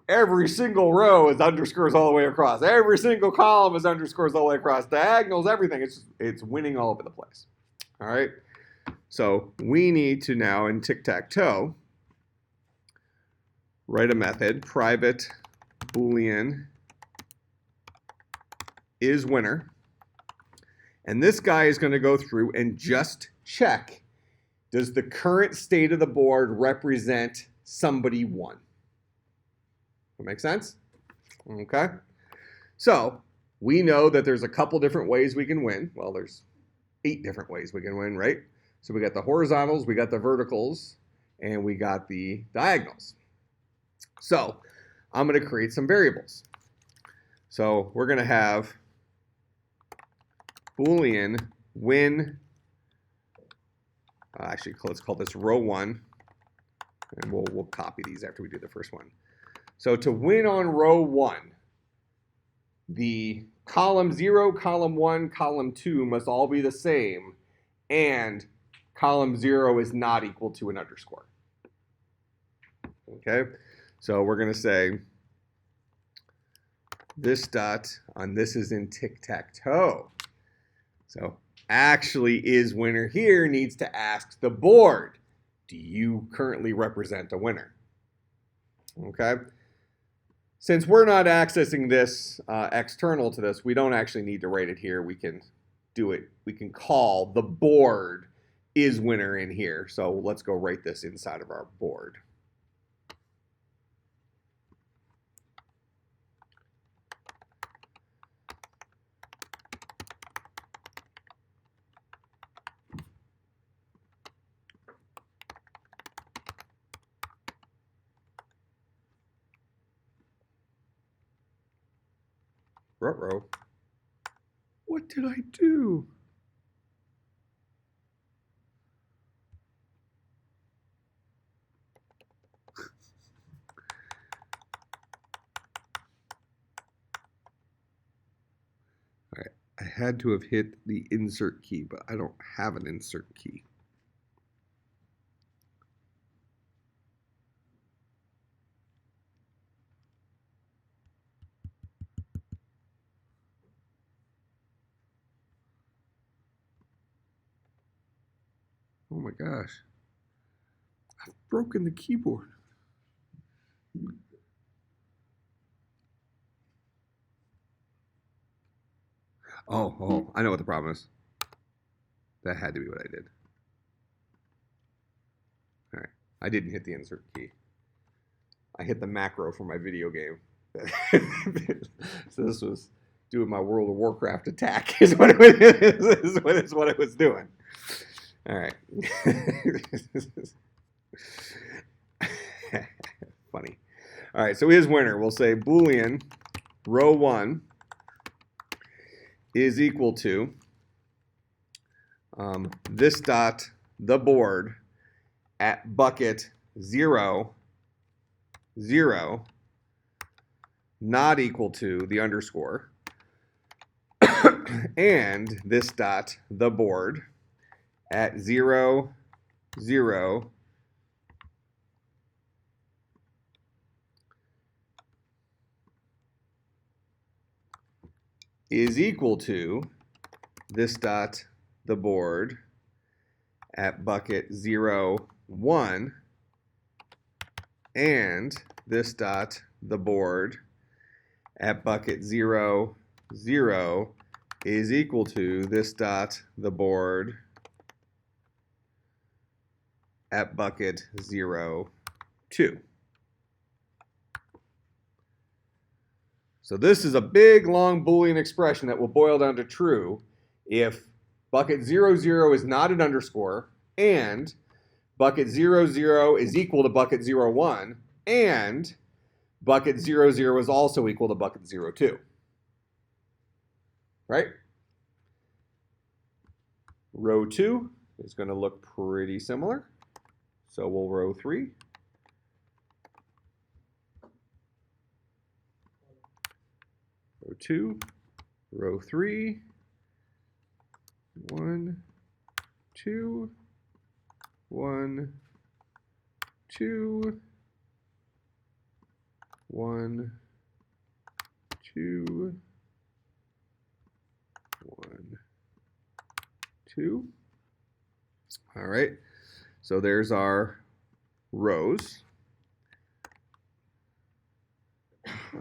Every single row is underscores all the way across. Every single column is underscores all the way across. Diagonals, everything. It's winning all over the place. All right? So we need to now, in tic-tac-toe, write a method, private boolean is winner. And this guy is going to go through and just check, does the current state of the board represent somebody won? That make sense? Okay. So we know that there's a couple different ways we can win. Well, there's 8 different ways we can win, right? So we got the horizontals, we got the verticals, and we got the diagonals. So I'm going to create some variables. So we're going to have Boolean win. Actually, let's call this row 1, and we'll copy these after we do the first one. So to win on row 1, the column 0, column 1, column 2 must all be the same, and column 0 is not equal to an underscore. Okay, so we're going to say this dot on this is in tic-tac-toe. So actually is winner here needs to ask the board, do you currently represent a winner? Okay. Since we're not accessing this external to this, we don't actually need to write it here. We can do it. We can call the board is winner in here. So let's go write this inside of our board. Ruh-roh. What did I do? All right, I had to have hit the insert key, but I don't have an insert key. Oh my gosh. I've broken the keyboard. Oh, I know what the problem is. That had to be what I did. All right. I didn't hit the insert key. I hit the macro for my video game. So this was doing my World of Warcraft attack is what it was doing. All right. Funny. All right, so his winner, we'll say Boolean row 1 is equal to this dot the board at bucket 0 0 not equal to the underscore and this dot the board at 0 0 is equal to this dot the board at bucket 0 1 and this dot the board at bucket 0 0 is equal to this dot the board at bucket 0 2. So this is a big, long Boolean expression that will boil down to true if bucket 0 0 is not an underscore and bucket 0 0 is equal to bucket 0 1 and bucket 0 0 is also equal to bucket 0 2. Right? Row 2 is going to look pretty similar. So we'll row 3. Row 2, row 3, 1, 2, 1, 2, 1, 2, 1, 2. All right, so there's our rows.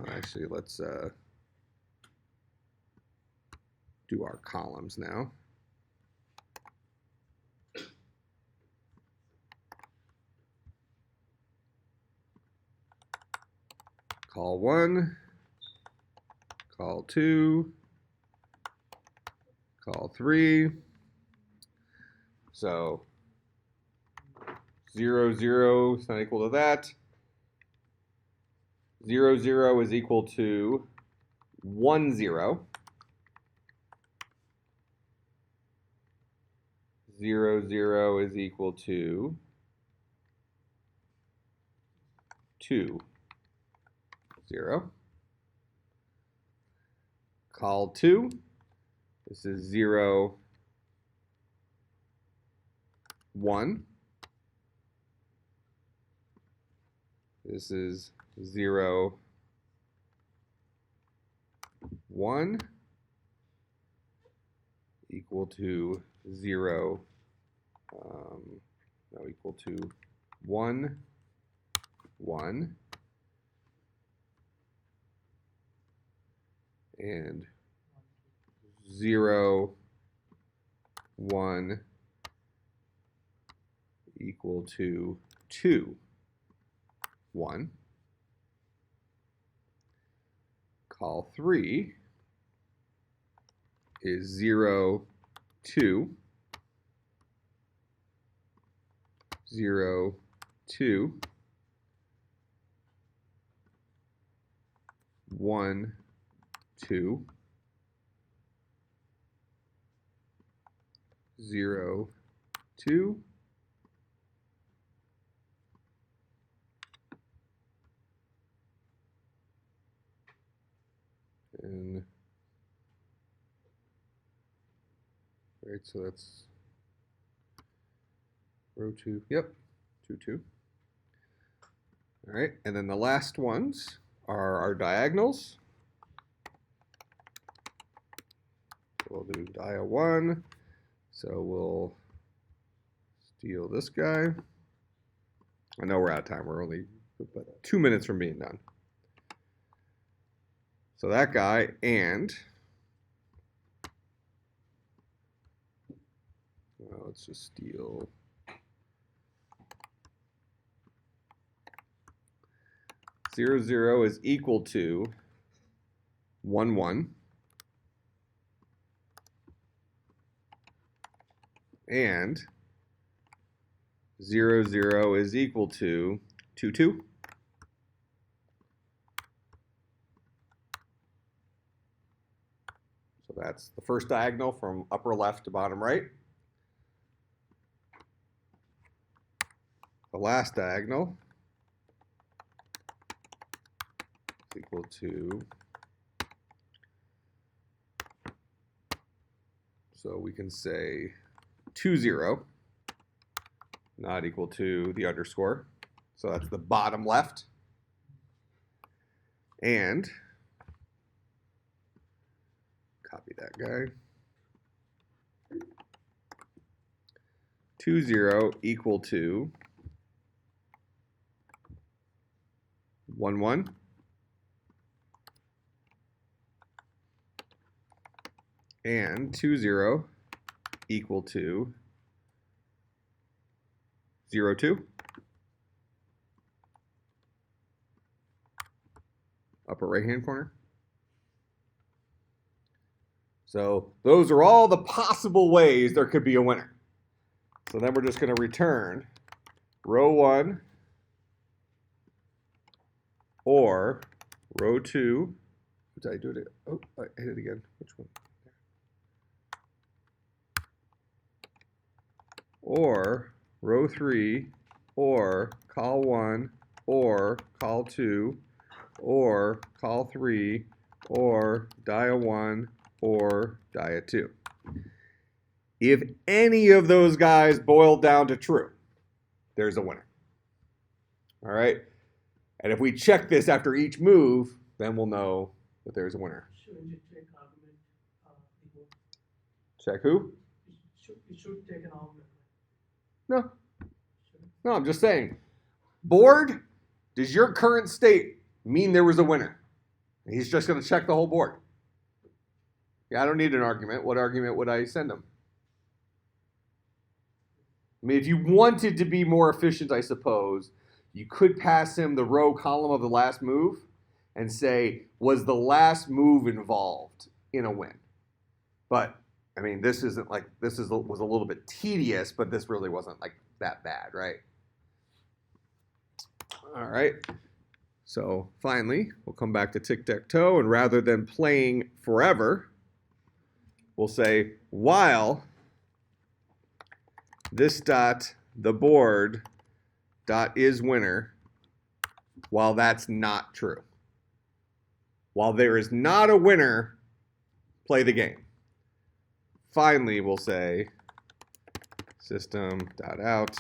Actually, let's do our columns now. Call 1, call 2, call 3. So 0 0 is not equal to that. 0 0 is equal to 1 0. 0 0 is equal to 2 0. Call 2. This is 0 1. This is 0 1 equal to 0 no, equal to 1 1 and 0 1 equal to 2 1. Call 3 is 0 2 0 2 1 2 0 2 and right, so that's row 2. Yep, 2 2. All right, and then the last ones are our diagonals. We'll do dia 1. So we'll steal this guy. I know we're out of time. We're only 2 minutes from being done. So that guy, and well, let's just steal 0, 0 is equal to 1, 1. And 0, 0 is equal to 2, 2. So that's the first diagonal from upper left to bottom right. The last diagonal is equal to, so we can say 2, 0, not equal to the underscore. So that's the bottom left. And copy that guy. 2, 0 equal to 1, 1. And 2, 0 equal to 0, 2. Upper right-hand corner. So those are all the possible ways there could be a winner. So then we're just going to return row 1 or row 2. Did I do it? Oh, I hit it again. Which one? Or row 3 or col 1 or col 2 or col 3 or dia 1 or dia 2. If any of those guys boil down to true, there's a winner. All right? And if we check this after each move, then we'll know that there's a winner. Shouldn't it take argument? Check who? It should take an argument. No. No, I'm just saying. Board, does your current state mean there was a winner? He's just going to check the whole board. Yeah, I don't need an argument. What argument would I send him? I mean, if you wanted to be more efficient, I suppose, you could pass him the row column of the last move and say, was the last move involved in a win? But, I mean, this isn't like, was a little bit tedious, but this really wasn't like that bad, right? All right. So finally, we'll come back to tic-tac-toe, and rather than playing forever, we'll say while this dot the board dot is winner, while that's not true. While there is not a winner, play the game. Finally, we'll say system dot out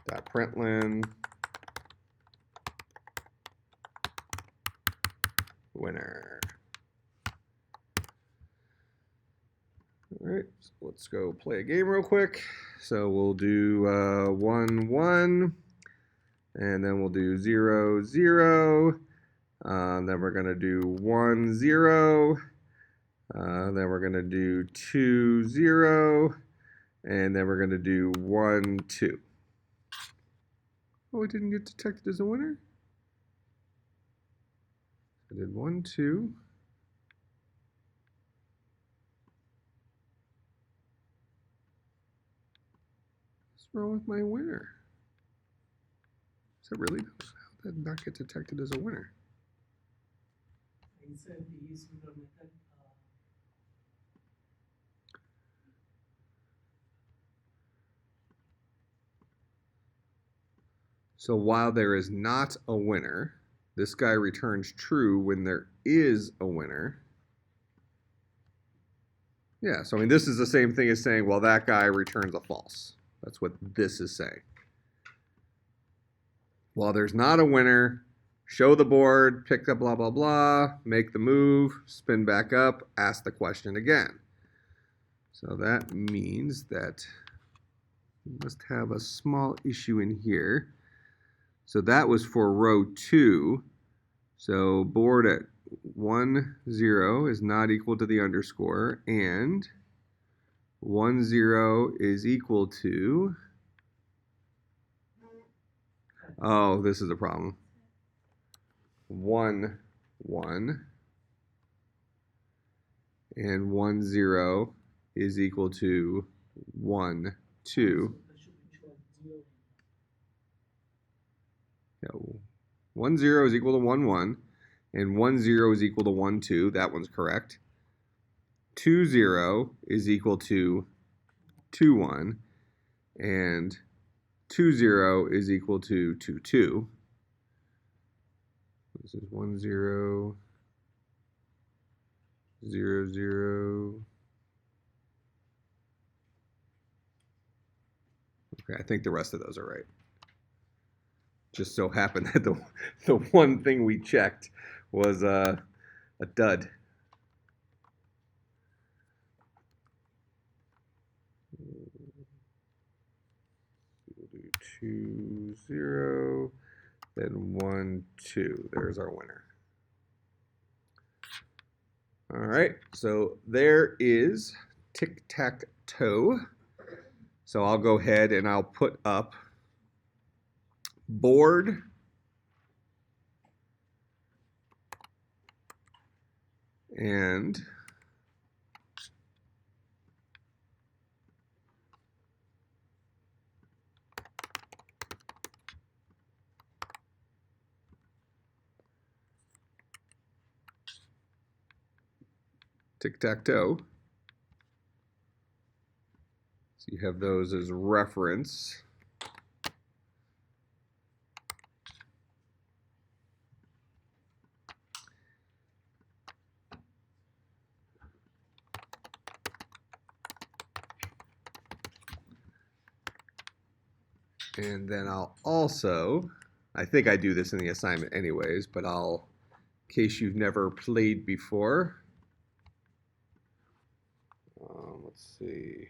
dot println winner. All right, so let's go play a game real quick. So we'll do 1, 1, and then we'll do 0, 0. Then we're going to do 1, 0. Then we're going to do 2, 0. And then we're going to do 1, 2. Oh, it didn't get detected as a winner? I did 1, 2. What's wrong with my winner? Is that really? How did that not get detected as a winner? Inside the similar method. So while there is not a winner, this guy returns true when there is a winner. Yeah, so I mean, this is the same thing as saying, well, that guy returns a false. That's what this is saying. While there's not a winner, show the board, pick up blah, blah, blah, make the move, spin back up, ask the question again. So that means that We must have a small issue in here. So that was for row 2. So board at 1, 0 is not equal to the underscore, and 1, 0 is equal to, oh, this is a problem. 1, 1, and 1, 0 is equal to 1, 2. Yeah, 1, 0 is equal to 1, 1, and 1, 0 is equal to 1, 2. That one's correct. 2, 0 is equal to 2, 1, and 2, 0 is equal to 2, 2. This is 1, 0, 0, 0. Okay, I think the rest of those are right. Just so happened that the one thing we checked was a dud. 2, 0, then 1, 2. There's our winner. All right, so there is tic-tac-toe. So I'll go ahead and I'll put up board and tic-tac-toe. So you have those as reference. And then I'll also, I think I do this in the assignment anyways, but I'll, in case you've never played before, let's see.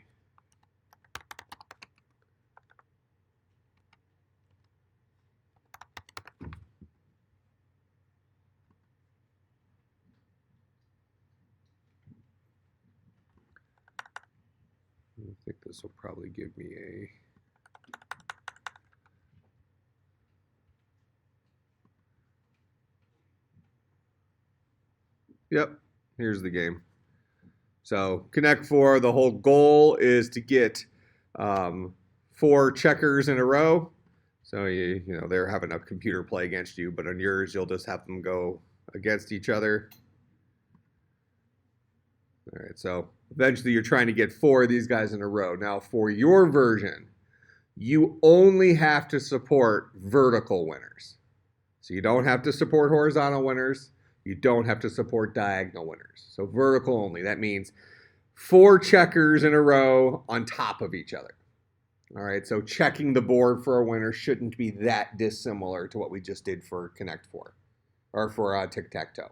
I think this will probably give me a Yep, here's the game. So Connect 4, the whole goal is to get 4 checkers in a row. So you know they're having a computer play against you, but on yours you'll just have them go against each other. All right, so eventually you're trying to get 4 of these guys in a row. Now for your version, you only have to support vertical winners. So you don't have to support horizontal winners. You don't have to support diagonal winners. So vertical only. That means 4 checkers in a row on top of each other. All right, so checking the board for a winner shouldn't be that dissimilar to what we just did for Connect 4 or for tic-tac-toe.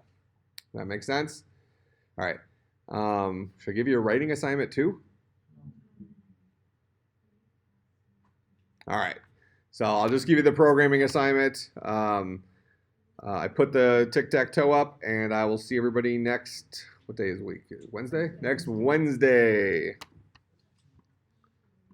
That makes sense? All right. Should I give you a writing assignment too? All right. So I'll just give you the programming assignment. I put the tic-tac-toe up, and I will see everybody next, what day is the week? Wednesday? Next Wednesday.